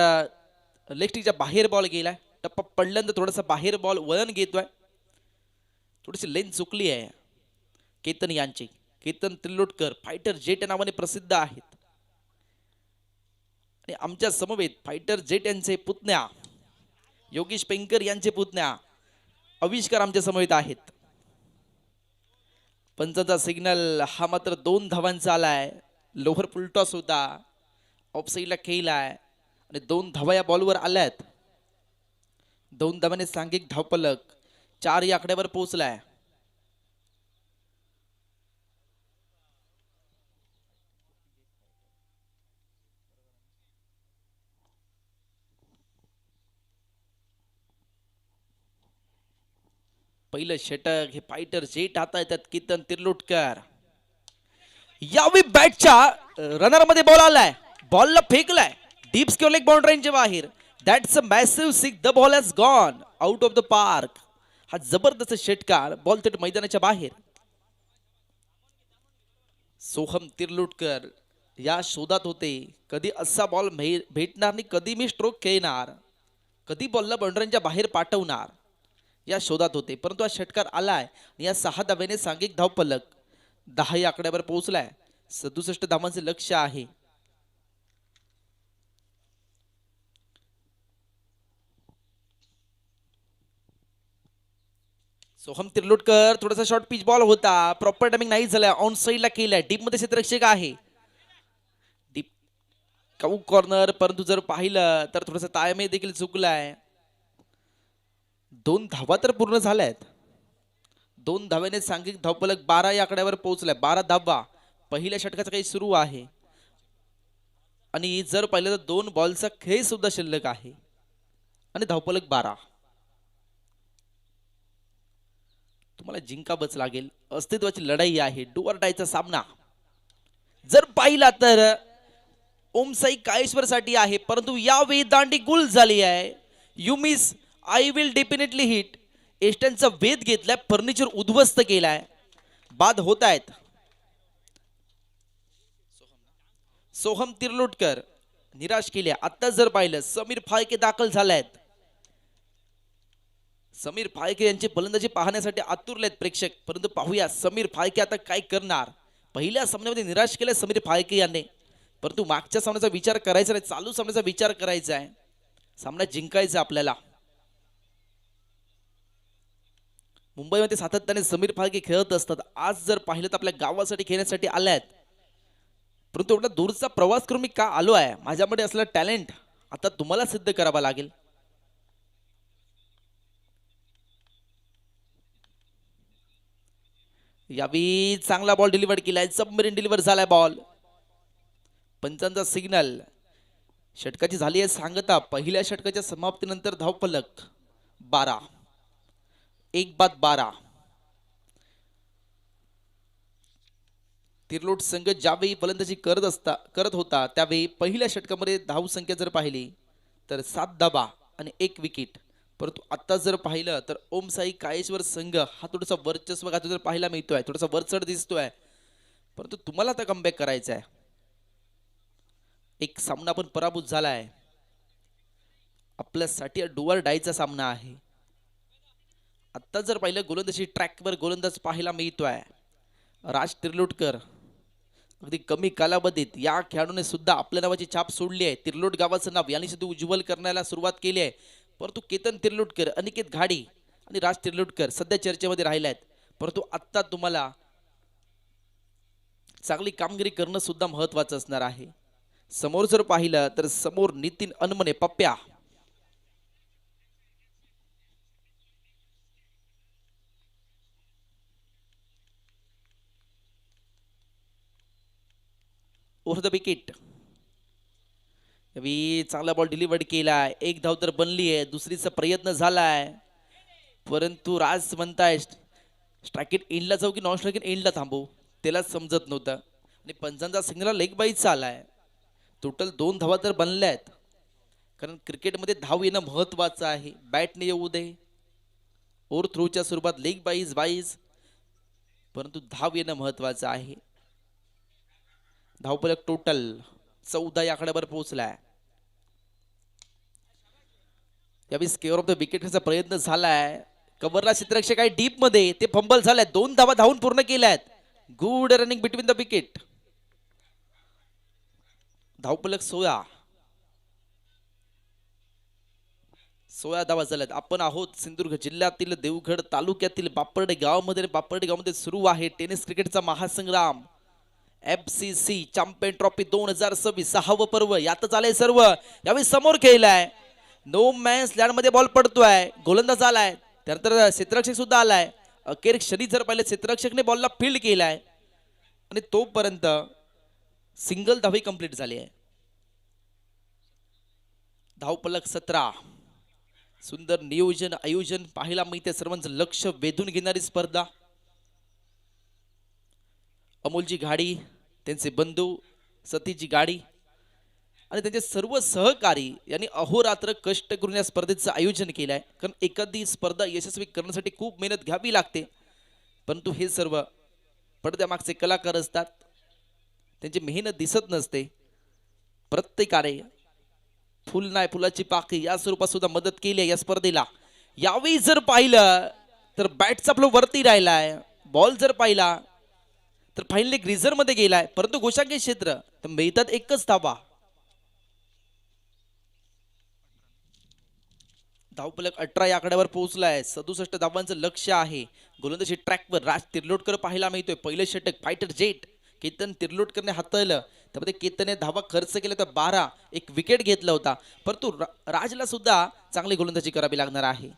लेफ्टीच्या बाहेर बॉल गेलाय. टप्पा पडल्यानंतर थोडासा बाहेर बॉल वळण घेतोय. थोडीशी लेन चुकली आहे केतन यांची. केतन त्रिलोटकर फायटर जेट नावाने प्रसिद्ध आहेत आणि आमच्या समवेत फायटर जेट यांचे पुतण्या योगेश पेंकर यांचे पुतण्या आविष्कार आमच्या समवेत आहेत. पंचाचा सिग्नल हा मात्र 2 धावांचा आलाय. लोअर फुलटॉस होता, ऑफ साईडला खेळलाय आणि 2 धावा या बॉलवर आल्यात. 2 धावाने सांघिक धावपलक 4 या आकड्यावर पोहोचलाय. पहिलं षटक हे फायटर जेट हाता येतात केतन तिर्लोटकर. यावेळी बॅटच्या रनर मध्ये बॉल आलाय. बॉलला फेकलाय डीप स्क्वेअर लेग बाउंड्रीच्या बाहेर. That's a massive six. The ball has gone out of the park. हा जबरदस्त षटकार. बॉल थेट मैदानाच्या बाहेर. सोहम तिर्लोटकर या शोधात होते कधी असा बॉल भेटणार नाही, कधी मी स्ट्रोक खेळणार, कधी बॉलला बाउंड्रीच्या बाहेर पाठवणार या शोधात होते. परंतु हा षटकार आलाय आणि या 6 धावेने सांघिक धावपलक 10 या आकड्यावर पोहोचलाय. 67 धावांचे लक्ष आहे. सोहम तिर्लोटकर थोडासा शॉर्ट पिच बॉल होता, प्रॉपर टायमिंग नाही झाला. ऑन साईडला केलाय. डीप मध्ये क्षेत्ररक्षक आहे. डीप काऊ कॉर्नर, परंतु जर पाहिलं तर थोडासा ताळमेळ देखील चुकलाय. 2 धावा तर पूर्ण झाल्यात. 2 धाव्याने सांघिक धावपलक 12 या आकड्यावर पोहोचलाय. 12 धावा पहिल्या षटकाचा काही सुरू आहे आणि जर पाहिलं तर 2 बॉलचा खेळ सुद्धा शिल्लक आहे आणि धावपलक 12. तुम्हाला जिंकावंच लागेल. अस्तित्वाची लढाई आहे. डू ऑर डायचा सामना जर पाहिला तर ओमसाई काळेश्वर साठी आहे, परंतु यावेळी दांडी गुल झाली आहे. You miss I will definitely hit. एस्टनचा वेध घेतलाय, फर्निचर उद्ध्वस्त केलाय. बाद होत आहेत. सोहम तिर्लोटकर निराश केले. आता जर पाहिलं समीर फाळके दाखल झालायत. समीर फाळके यांची फलंदाजी पाहण्यासाठी आतुरलेत प्रेक्षक, परंतु पाहूया समीर फाळके आता काय करणार. पहिल्या सामन्यामध्ये निराश केलं समीर फाळके यांनी, परंतु मागच्या सामन्याचा विचार करायचा नाही, चालू सामन्याचा विचार करायचा आहे. सामना जिंकायचा आपल्याला. मुंबईमध्ये सातत्याने समीर फाळके खेळत असतात. आज जर पाहिलं तर आपल्या गावासाठी खेळण्यासाठी आल्यात, परंतु एवढा दूरचा प्रवास करून मी का आलो आहे. माझ्यामध्ये असलेला टॅलेंट आता तुम्हाला सिद्ध करावा लागेल. यावी चांगला बॉल डिलिव्हर केलाय. सबमरीन डिलिव्हर झालाय बॉल. पंचांचा सिग्नल. षटकाची झाली आहे सांगता. पहिल्या षटकाच्या समाप्तीनंतर धावफलक 12, 1 बाद 12. तिरलोट संघ ज्यावेळी फलंदाजी करत होता त्यावेळी पहिल्या षटकामध्ये धावसंख्या जर पाहिली तर 7 धावा आणि 1 विकेट. परंतु आता जर पाहिलं तर ओम साई काळेश्वर संघ हा थोडासा वर्चस्व जर पाहायला मिळतोय, थोडासा वरचढ दिसतोय. परंतु तुम्हाला आता कमबॅक करायचा आहे. एक सामना पण पराभूत झालाय. आपल्यासाठी डू ऑर डायचा सामना आहे. आता जर पाहिलं गोलंदाजी ट्रॅकवर गोलंदाज पाहायला मिळतोय राज तिर्लोटकर. अगदी कमी कालावधीत या खेळाडूने सुद्धा आपल्या नावाची छाप सोडली आहे. तिर्लोट गावाचं नाव यांनी सुद्धा उज्ज्वल करण्याला सुरुवात केली आहे. परंतु केतन तिर्लोटकर, अनिकेत घाडी आणि राज तिर्लोटकर सध्या चर्चेमध्ये राहिले आहेत. परंतु आत्ता तुम्हाला चांगली कामगिरी करणं सुद्धा महत्वाचं असणार आहे. समोर जर पाहिलं तर समोर नितीन अनमने पप्प्या, ओव्हर द विकेट. चांगला बॉल डिलिव्हर्ड केलाय. एक धाव तर बनली आहे. दुसरीचा प्रयत्न झालाय. परंतु राज म्हणताय स्ट्राईक एंडला जाऊ की नॉन स्ट्राईक एंडला थांबू त्यालाच समजत नव्हतं. आणि पंचांचा सिग्नल लेग बाईचा आलाय. टोटल 2 धावा तर बनल्या आहेत. कारण क्रिकेटमध्ये धाव येणं महत्वाचं आहे. बॅटने येऊ दे, ओव्हर थ्रोच्या स्वरूपात लेग बाईज, परंतु धाव येणं महत्वाचं आहे. धावफलक टोटल 14 या आकड्यावर पोहोचलाय. यावेळी स्केअर ऑफ द विकेटचा प्रयत्न झालाय. कव्हरला क्षेत्ररक्षक आहे डीप मध्ये, ते फंबल झालाय. 2 धावा धावून पूर्ण केल्यात. Good running between the wicket. धावफलक 16 धावा झाल्यात. आपण आहोत सिंधुदुर्ग जिल्ह्यातील देवगड तालुक्यातील बापर्डे गावामध्ये. बापर्डे गावामध्ये सुरू आहे टेनिस क्रिकेटचा महासंग्राम. FCC चॅम्पियन ट्रॉफी 2026 6वं पर्व यातच आलंय सर्व. यावेळी समोर खेळलाय. नो मॅन्स लँड मध्ये बॉल पडतोय. गोलंदाज आलाय, त्यानंतर क्षेत्ररक्षक सुद्धा आलाय. अखेर क्षणी जर पाहिलं क्षेत्ररक्षकने बॉलला फील्ड केलाय आणि तोपर्यंत सिंगल धावी कंप्लीट झाली आहे. धावफलक 17. सुंदर नियोजन आयोजन पाहायला मिळते. सर्वांचं लक्ष वेधून घेणारी स्पर्धा. अमोलजी घाडी, त्यांचे बंधू सतीजी गाडी आणि त्यांचे सर्व सहकारी यांनी अहोरात्र कष्ट करून या स्पर्धेचं आयोजन केलं आहे. कारण एखादी स्पर्धा यशस्वी करण्यासाठी खूप मेहनत घ्यावी लागते. परंतु हे सर्व पडद्यामागचे कलाकार असतात. त्यांची मेहनत दिसत नसते. प्रत्येकाने फुल नाही फुलाची पाकळी या स्वरूपात सुद्धा मदत केली आहे या स्पर्धेला. यावेळी जर पाहिलं तर बॅटचा फ्लो वरती राहिलाय. बॉल जर पाहिला तर फायनली ग्रीझर मध्ये गेलाय. परंतु गोशांकी क्षेत्र तर मिळतात एकच धावा. धावफलक 18 या आकड्यावर पोहोचलाय. 67 धावांचं लक्ष आहे. गोलंदाजी ट्रॅकवर राज तिर्लोटकर पाहायला मिळतोय. पहिलं षटक फायटर जेट केतन तिर्लोटकरने हाताळलं. त्यामध्ये केतनने धावा खर्च केला तर 12, एक विकेट घेतला होता. परंतु राजला सुद्धा चांगली गोलंदाजी करावी लागणार आहे.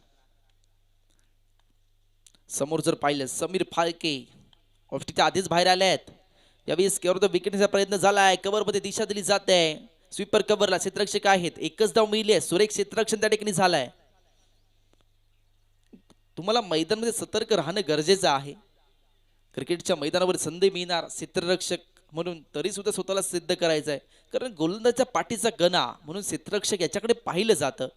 समोर जर पाहिलं समीर फाळके ऑफस्टिकच्या आधीच बाहेर आले आहेत. यावेळी स्केअर ऑफ द विकेटचा प्रयत्न झालाय. कव्हर मध्ये दिशा दिली जाते. स्वीपर कव्हरला क्षेत्ररक्षक आहेत. एकच धाव मिळली आहे. सुरेख क्षेत्ररक्षण त्या ठिकाणी झालाय. तुम्हाला मैदानामध्ये सतर्क राहणं गरजेचं आहे. क्रिकेटच्या मैदानावर संधी मिळणार क्षेत्ररक्षक म्हणून तरी सुद्धा स्वतःला सिद्ध करायचं आहे. कारण गोलंदाजच्या पाठीचा गणा म्हणून क्षेत्ररक्षक याच्याकडे पाहिलं जातं.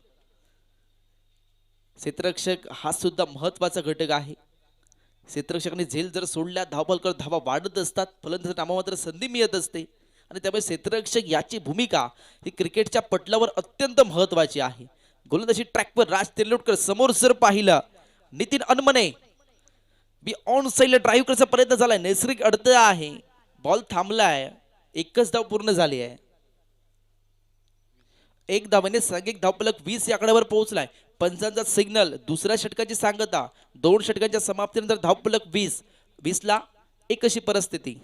क्षेत्ररक्षक हा सुद्धा महत्वाचा घटक आहे. क्षेत्ररक्षकाने झेल जर सोडल्या धावफलकावर धावा वाढत असतात. फलंदाज नामामात्र संधी मिळत असते आणि त्यामुळे क्षेत्ररक्षक याची भूमिका ही क्रिकेटच्या पटलावर अत्यंत महत्वाची आहे. गोलंदाजी ट्रॅकवर राज तिर्लोटकर. समोर जर पाहिलं नितीन अनमने बी ऑन साइडला ड्राईव्ह करायचा प्रयत्न झालाय. नैसर्गिक अडथळा आहे. बॉल थांबलाय. एकच धाव पूर्ण झाली आहे. एक धावाने सांघिक धावफलक 20 या आकड्यावर पोहोचलाय. पंचांचा सिग्नल दुसऱ्या षटकाची सांगता. 2 षटकांच्या समाप्तीनंतर धावफलक 20 ला एक अशी परिस्थिती.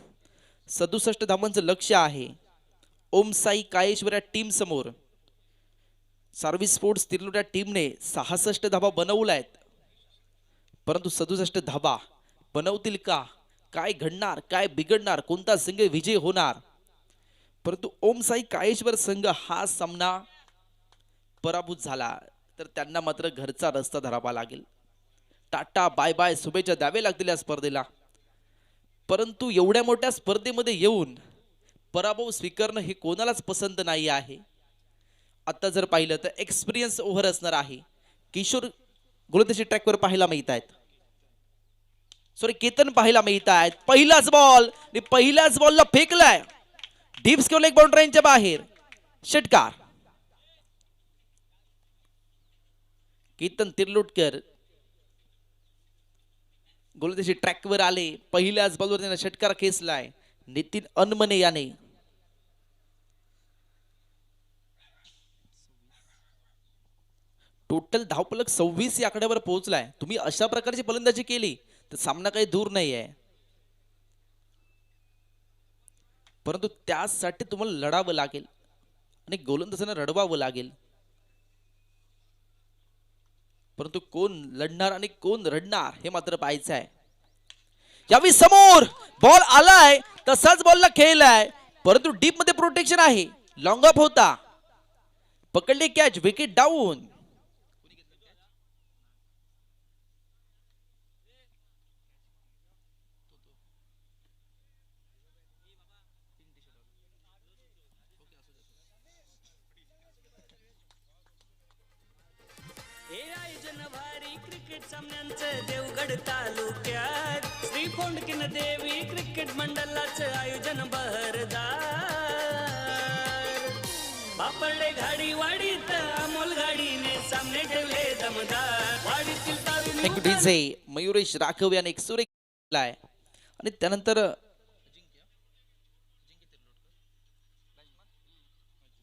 67 धावांचं लक्ष आहे. ओम साई काळेश्वर या टीम समोर. सर्व्हिस स्पोर्ट्स तिर्लोट या टीमने 66 धावा बनवल्यात. परंतु 67 धावा बनवतील का? काय घडणार, काय बिघडणार, कोणता संघ विजय होणार? परंतु ओम साई काळेश्वर संघ हा सामना पराभूत झाला तर त्यांना मात्र घरचा रस्ता धरावा लागेल. टाटा बाय बाय शुभेच्छा द्यावे लागतील या स्पर्धेला. परंतु एवढ्या मोठ्या स्पर्धेमध्ये येऊन पराभव स्वीकारणं हे कोणालाच पसंत नाही आहे. आता जर पाहिलं तर एक्सपिरियन्स ओव्हर असणार आहे. किशोर गोलंदाजी ट्रॅकवर पाहायला मिळत आहेत. सॉरी केतन पाहायला मिळत आहेत. पहिलाच बॉल आणि पहिल्याच बॉलला फेकलाय डीप स्क्वेअर लेग बाउंड्रीच्या बाहेर. षटकार. केतन तिरलोटकर गोलंदाजी ट्रॅकवर आले. पहिल्याच बॉलवर त्यांना षटकार खेचलाय नितीन अनमने याने. टोटल धावफलक 26 या आकड्यावर पोहोचलाय. तुम्ही अशा प्रकारची फलंदाजी केली तर सामना काही दूर नाही आहे. परंतु त्यासाठी तुम्हाला लढावं लागेल आणि गोलंदाजांना रडवावं लागेल. परंतु कोण लढणार आणि कोण रडणार हे मात्र पाहायचं आहे. यावेळी समोर बॉल आलाय तसाच बॉलला खेळलाय परंतु डीप मध्ये प्रोटेक्शन आहे. लॉंग अप होता. पकडले कॅच. Wicket down. हे आयोजन भारी क्रिकेट सामन्यांचं देवगड तालुक्यात श्री कोंडकीन देवी क्रिकेट मंडळाचं आयोजन बहरदार. बापडे घाडी वाडीत अमोल गाडीने सामने ठेवले दमदार. वाडीतील थँक्यू डीजे. मयुरेश राघव याने एक सुरेख केलाय आणि त्यानंतर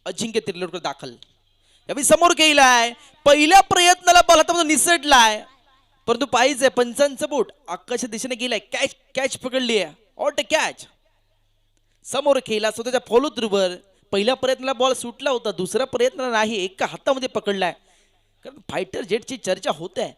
अजिंक्य तिर्लोटकर दाखल. यावेळी समोर केलाय. पहिल्या प्रयत्नाला बॉल हातामधून निसटलाय परंतु पाहिजे पंचांचं बोट आकाशाच्या दिशेने गेलाय. कॅच कॅच पकडली आहे. ऑट कॅच. समोर खेळला स्वतःच्या फॉलो थ्रूवर. पहिल्या प्रयत्नाला बॉल सुटला होता. दुसऱ्या प्रयत्नाला नाही. एका हातामध्ये पकडलाय. कारण फायटर जेटची चर्चा होते आहे.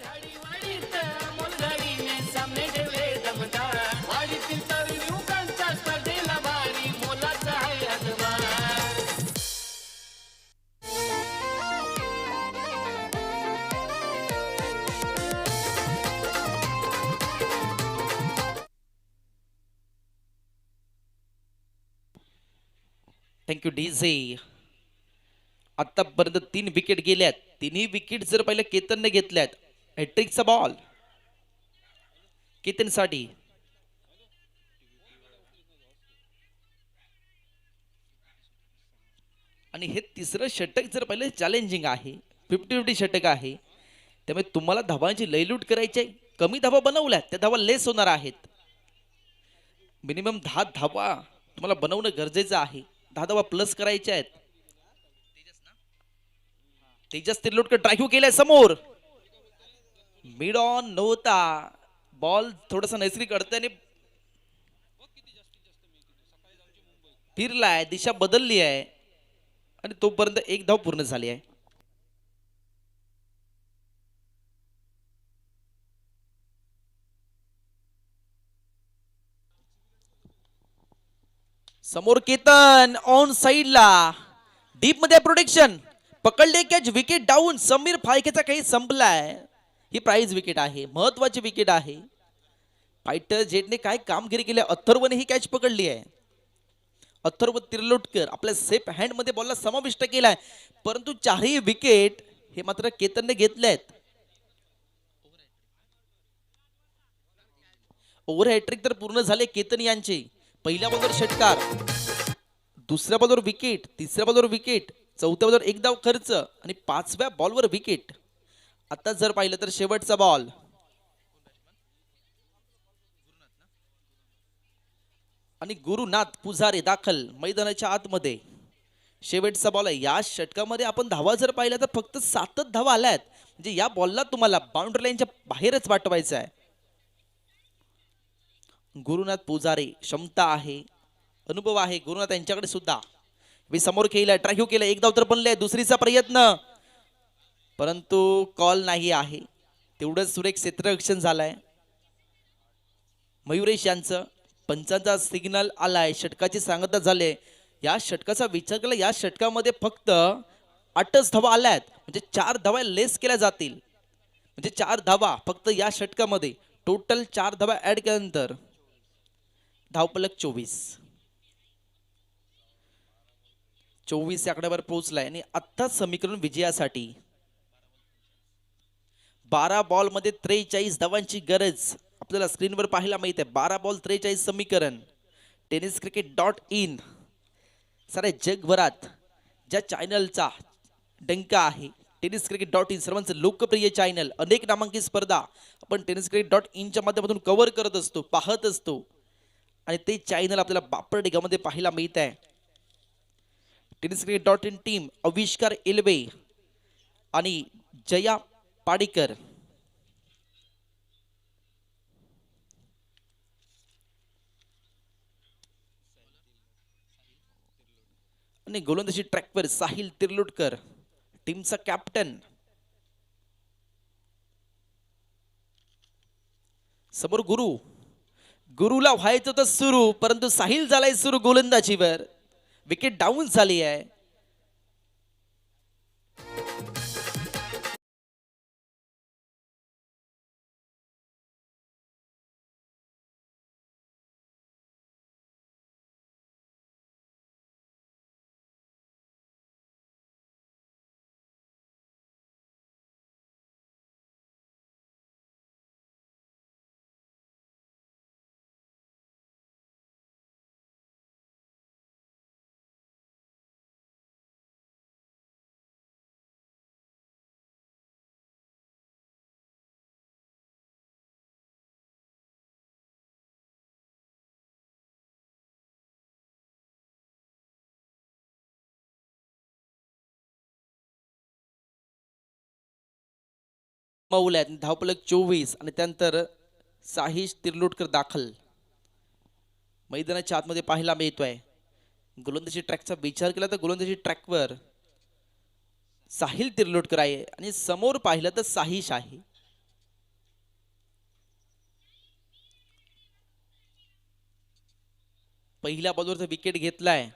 घाडी वाडीत अमोल गाडीने सामने ठेवले दमदार. वाडीतील तरुण युवकांच्या स्पर्धेला भारी मोलाचा आहे अजबार. Thank you DJ. आतापर्यंत 3 विकेट गेल्यात. तिन्ही विकेट जर पाहिलं केतनने घेतल्यात. हॅट्रिकचा बॉल केतनसाठी. आणि हे तिसरं षटक जर पाहिलं चॅलेंजिंग आहे. 50-50 षटक आहे. त्यामुळे तुम्हाला धावांची लयलूट करायची आहे. कमी धावा बनवल्यात त्या धावा लेस होणार आहेत. मिनिमम 10 धावा तुम्हाला बनवणं गरजेचं आहे. 10 धावा प्लस करायच्या आहेत. तेजस तिर्लोटकर ड्राईव्ह केलाय समोर. मिड ऑन नव्हता. बॉल थोडासा नैसर्गिक अडत्याने फिरलाय. दिशा बदलली आहे आणि तोपर्यंत एक धाव पूर्ण झाली आहे. समोर केतन ऑन साइडला. डीप मध्ये प्रोटेक्शन. पकडले कॅच. Wicket down. समीर फायकेचा काही संपलाय. ही प्राइज विकेट आहे. महत्वाची विकेट आहे. फायटर जेटने काय कामगिरी केली. अथर्वने ही कॅच पकडली आहे. अथर्व तिर्लोटकर आपल्या सेफ हँड मध्ये बॉलला समाविष्ट केलाय परंतु 4ही विकेट हे मात्र केतनने घेतले आहेत. ओव्हर हॅट्रिक तर पूर्ण झाले केतन यांचे. पहिल्या बॉलवर षटकार. दुसऱ्या बॉलवर विकेट. तिसऱ्या बॉलवर विकेट. चौथ्या बॉलवर एक धाव खर्च आणि 5व्या बॉलवर विकेट. आता जर पाहिलं तर शेवटचा बॉल. आणि गुरुनाथ पुजारी दाखल मैदानाच्या आतमध्ये. शेवटचा बॉल आहे. या षटकामध्ये आपण धावा जर पाहिल्या तर फक्त 7च धावा आल्यात. म्हणजे या बॉलला तुम्हाला बाउंड्री लाईनच्या बाहेरच पाठवायचं आहे. गुरुनाथ पुजारी क्षमता आहे. अनुभव आहे गुरुनाथ यांच्याकडे सुद्धा. समोर खेळलाय. ड्राईव्ह केलं. एक धाव तर बनले. दुसरीचा प्रयत्न परंतु कॉल नाही आहे. तेवढंच सुरेख क्षेत्ररक्षण झालंय मयुरेश यांचं. पंचांचा सिग्नल आलाय, षटकाची सांगता झाले. या षटकाचा विचार केला, या षटकामध्ये फक्त 8च धावा आल्यात, म्हणजे 4 धावा लेस केल्या जातील. म्हणजे 4 धावा फक्त या षटकामध्ये, टोटल 4 धावा ऍड केल्यानंतर धावफलक 24 या आकड्यावर पोहोचलाय. आणि आत्ता समीकरण विजयासाठी 12 बॉल मध्ये 43 धावांची गरज आपल्याला स्क्रीनवर पाहायला मिळते. 12 बॉल 43 समीकरण. टेनिस क्रिकेट .in सारे जगभरात ज्या चॅनलचा डंका आहे, टेनिस क्रिकेट .in सर्वांचं लोकप्रिय चॅनल. अनेक नामांकित स्पर्धा आपण टेनिस क्रिकेट .in च्या माध्यमातून कव्हर करत असतो, पाहत असतो. आणि ते चॅनल आपल्याला बापरडेगामध्ये पाहायला मिळत आहे. टेनिस क्रिकेट .in टीम अविष्कार एल्वे आणि जया पाडेकर आणि गोलंदाजी ट्रॅकवर साहिल तिर्लोटकर, टीमचा कॅप्टन. समोर गुरुला व्हायचं तर सुरू, परंतु साहिल झालाय सुरू गोलंदाजीवर. विकेट डाऊन झाली आहे. मौल्यात धावफलक 24 आणि त्यानंतर साहिश तिर्लोटकर दाखल मैदानाच्या आतमध्ये पाहायला मिळतोय. गोलंदाजी ट्रॅकचा विचार केला तर गोलंदाजी ट्रॅकवर साहिल तिर्लोटकर आहे आणि समोर पाहिलं तर साहिश आहे. पहिल्या बॉलवर विकेट घेतलाय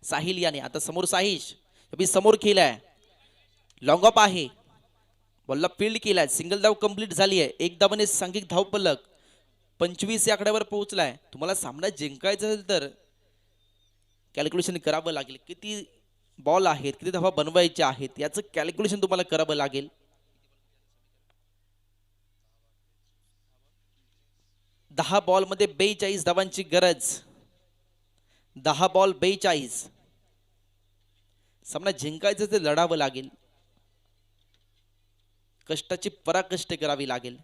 साहिल याने. आता समोर साहिश समोर केलाय, लॉंग ऑफ आहे, बॉलला फील्ड केलाय, सिंगल धाव कंप्लीट झाली आहे. एक धावाने सांघिक धावफलक 25 या आकड्यावर पोहोचलाय. तुम्हाला सामना जिंकायचा असेल तर कॅल्क्युलेशन करावं लागेल. किती बॉल आहेत, किती धावा बनवायच्या आहेत, याचं कॅल्क्युलेशन तुम्हाला करावं लागेल. 10 बॉल मध्ये 42 धावांची गरज. 10 बॉल 42. सामना जिंकायचं ते लढावं लागेल, कष्टाची पराकष्ट करावी लागेल.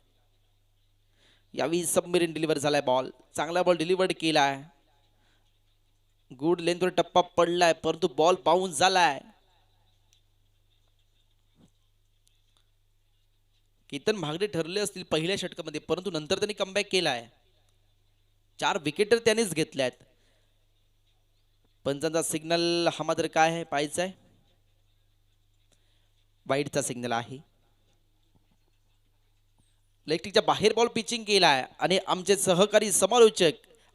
यावेळी सबमेरीन डिलिव्हर झालाय बॉल, चांगला बॉल डिलिव्हर्ड केलाय, गुड लेंथवर टप्पा पडलाय, परंतु बॉल बाउन्स झालाय. केतन महागडे ठरले असतील पहिल्या षटकामध्ये, परंतु नंतर त्यांनी कमबॅक केलाय. 4 विकेट त्यानेच घेतल्यात. पंचांचा सिग्नल हा मात्र काय आहे पाहायचा आहे, वाईडचा सिग्नल आहे. लेफ्टीच्या बाहेर बॉल पिचिंग केलाय आणि आमचे सहकारी समालोचक,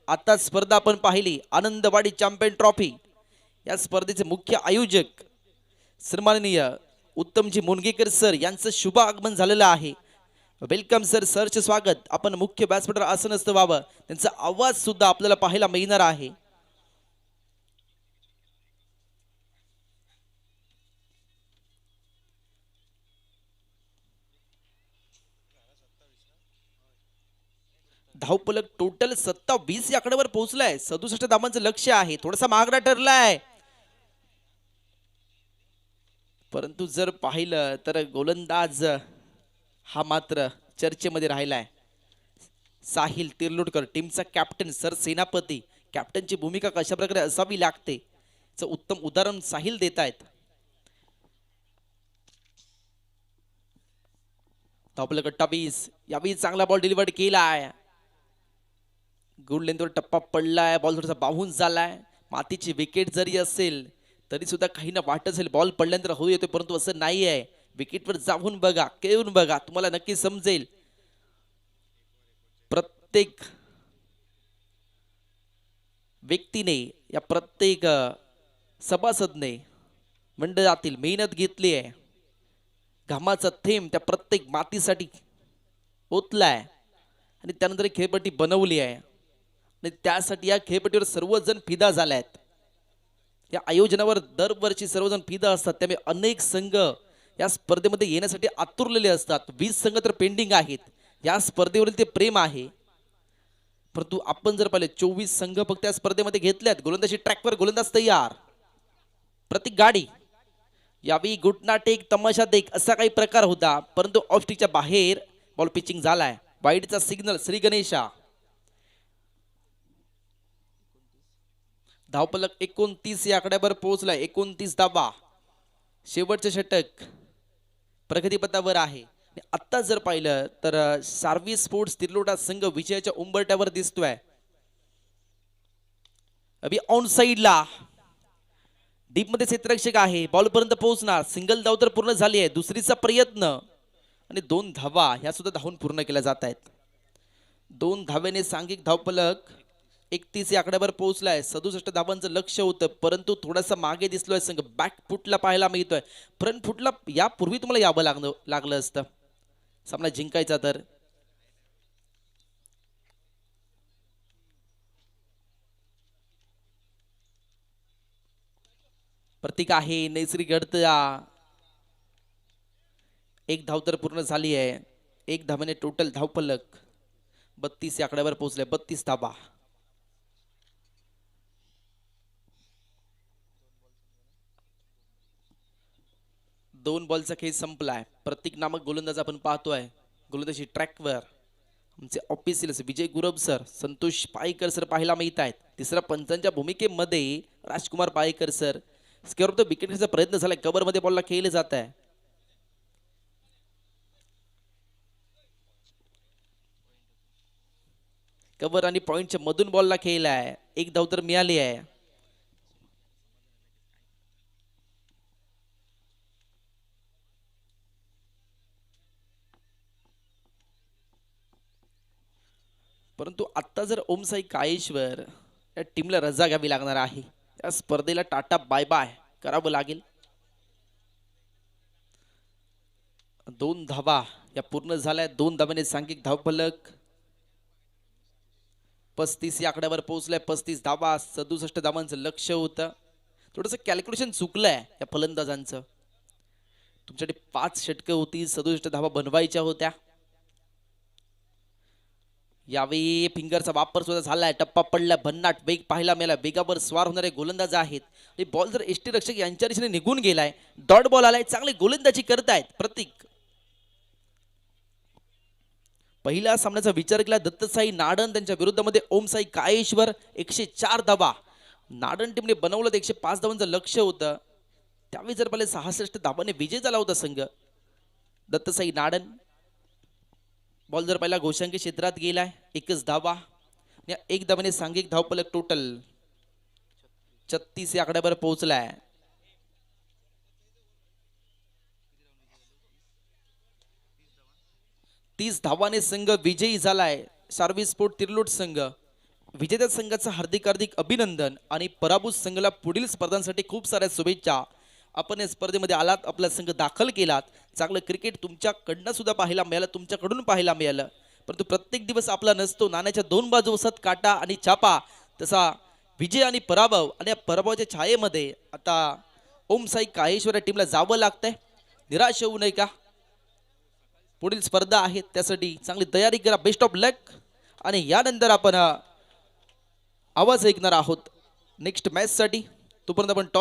आता स्पर्धा आपण पाहिली आनंदवाडी चॅम्पियन ट्रॉफी, या स्पर्धेचे मुख्य आयोजक सन्माननीय उत्तमजी मुनगेकर सर यांचं शुभ आगमन झालेलं आहे. वेलकम सर, सरचे स्वागत. आपण मुख्य व्यासपीठावर आसनस्थ व्हावं, त्यांचा आवाज सुद्धा आपल्याला पाहायला मिळणार आहे. धावफलक टोटल 27 या आकड्यावर पोहोचलाय. 67 धावांचं लक्ष आहे, थोडासा महागडा ठरलाय. परंतु जर पाहिलं तर गोलंदाज हा मात्र चर्चेमध्ये राहिलाय. साहिल तिर्लोटकर, टीमचा कॅप्टन, सर सेनापती. कॅप्टनची भूमिका कशा प्रकारे असावी लागते च उत्तम उदाहरण साहिल देत आहेत. धावफलक 28. यावेळी चांगला बॉल डिलिव्हर्ड केलाय, गुड लेंथवर टप्पा पडलाय, बॉल थोडासा बाउन्स झालाय. मातीची विकेट जरी असेल तरी सुद्धा काही ना वाटत असेल, बॉल पडल्यानंतर होऊ येतो, परंतु असं नाही आहे. विकेटवर जाऊन बघा, खेळून बघा, तुम्हाला नक्की समजेल. प्रत्येक व्यक्तीने या प्रत्येक सभासदने मंडळातील मेहनत घेतली आहे. घामाचा थेंब त्या प्रत्येक मातीसाठी ओतलाय आणि त्यानंतर एक खेळपट्टी बनवली आहे आणि त्यासाठी या खेळपट्टीवर सर्वजण फिदा झाले आहेत. या आयोजनावर दरवर्षी सर्वजण फिदा असतात, त्यामुळे अनेक संघ या स्पर्धेमध्ये येण्यासाठी आतुरलेले असतात. 20 संघ तर पेंडिंग आहेत. या स्पर्धेवरील ते प्रेम आहे. परंतु आपण जर पाहिले 24 संघ फक्त या स्पर्धेमध्ये घेतल्यात. गोलंदाजी ट्रॅकवर गोलंदाज तयार, प्रत्येक गाडी. यावेळी गुटना टेक तमाशा देख असा काही प्रकार होता, परंतु ऑफस्टिकच्या बाहेर बॉल पिचिंग झालाय. वाईडचा सिग्नल श्री गणेशा. धावपलक 29 या आकड्यावर पोहोचलाय. 29 धावा. शेवटचे षटक प्रगतीपथावर आहे. आत्ता जर पाहिलं तर सार्वी स्पोर्ट्स तिरलोटा संघ विजयाच्या उंबरट्यावर दिसतोय. अभि ऑन साइडला डीप मध्ये क्षेत्ररक्षक आहे. बॉल पर्यंत पोहोचणार. सिंगल धाव तर पूर्ण झाली आहे. दुसरीचा प्रयत्न आणि 2 धावा ह्या सुद्धा धावून पूर्ण केल्या जात आहेत. 2 धाव्याने सांघिक धावपलक 31 या आकड्यावर पोहोचलाय. 67 धावांचं लक्ष होतं, परंतु थोडासा मागे दिसलोय संघ. बॅक फुटला पाहायला मिळतोय. फ्रंट फुटला यापूर्वी तुम्हाला यावं लागलं असतं सामना जिंकायचा तर. प्रतीक आहे नैसर्गिक अडथळा. 1 धाव तर पूर्ण झाली आहे. 1 धावाने टोटल धावपलक 32 या आकड्यावर पोहोचले. 32 धावा. दोन बॉलचा खेळ संपलाय. प्रतीक नामक गोलंदाज आपण पाहतोय गोलंदाजी ट्रॅकवर. आमचे official Vijay Gurav sir, Santosh Paikar sir पाहायला मिळत आहेत. तिसऱ्या पंचांच्या भूमिकेमध्ये Rajkumar Paikar sir. Square of the wicket घेण्याचा प्रयत्न झालाय. कव्हर मध्ये बॉलला खेळले जात आहे. कव्हर आणि पॉइंटच्या मधून बॉलला खेळलाय. 1 धाव तर मिळाली आहे. परंतु आत्ता जर ओमसाई काळेश्वर या टीमला रजा घ्यावी लागणार आहे. या स्पर्धेला टाटा बाय बाय करावं लागेल. 2 धावा या पूर्ण झाल्या. 2 धावाने सांघिक धावफलक 35 या आकड्यावर पोहोचलाय. 35 धावा. 67 धावांचं लक्ष होतं. थोडंसं कॅल्क्युलेशन चुकलंय या फलंदाजांचं. तुमच्याकडे 5 षटकं होती, 67 धावा बनवायच्या होत्या. यावेळी फिंगरचा वापर सुद्धा झालाय. टप्पा पडला. भन्नाट वेग पाहायला मिळाला. वेगावर स्वार होणारे गोलंदाज आहेत. आणि बॉल जर एसटी रक्षक यांच्या दिशेने निघून गेलाय. डॉट बॉल आलाय. चांगली गोलंदाजी करतायत प्रतीक. पहिल्या सामन्याचा विचार केला दत्तसाई नाडन त्यांच्या विरुद्धामध्ये ओमसाई काळेश्वर. 104 धावा नाडन टीमने बनवलं. 105 धावांचं लक्ष होतं. त्यावेळी जर पाहिले 66 धावांनी विजय झाला होता संघ. दत्तसाई नाडन. बॉल जर पहिला घोषांकी क्षेत्रात गेलाय. 1च धावा. 1 धावाने सांघिक धावपलक टोटल 36 या आकड्यावर पोहोचलाय. तीस धावाने संघ विजयी झालाय. सार्वी स्पोर्ट तिरलोट संघ. विजेत्या संघाचं हार्दिक अभिनंदन आणि पराभूत संघाला पुढील स्पर्धांसाठी खूप साऱ्या शुभेच्छा. आपण या स्पर्धेमध्ये आलात, आपला संघ दाखल केलात. चांगलं क्रिकेट तुमच्याकडनं सुद्धा पाहायला मिळालं, तुमच्याकडून पाहायला मिळालं. परंतु प्रत्येक दिवस आपला नसतो. नाण्याच्या 2 बाजू असतात, काटा आणि चापा. तसा विजय आणि पराभव, आणि या पराभवाच्या छायेमध्ये आता ओमसाई काळेश्वर या टीमला जावं लागतंय. निराश होऊ नये का. पुढील स्पर्धा आहे, त्यासाठी चांगली तयारी करा. बेस्ट ऑफ लक. आणि यानंतर आपण आवाज ऐकणार आहोत नेक्स्ट मॅच साठी. तोपर्यंत आपण टॉस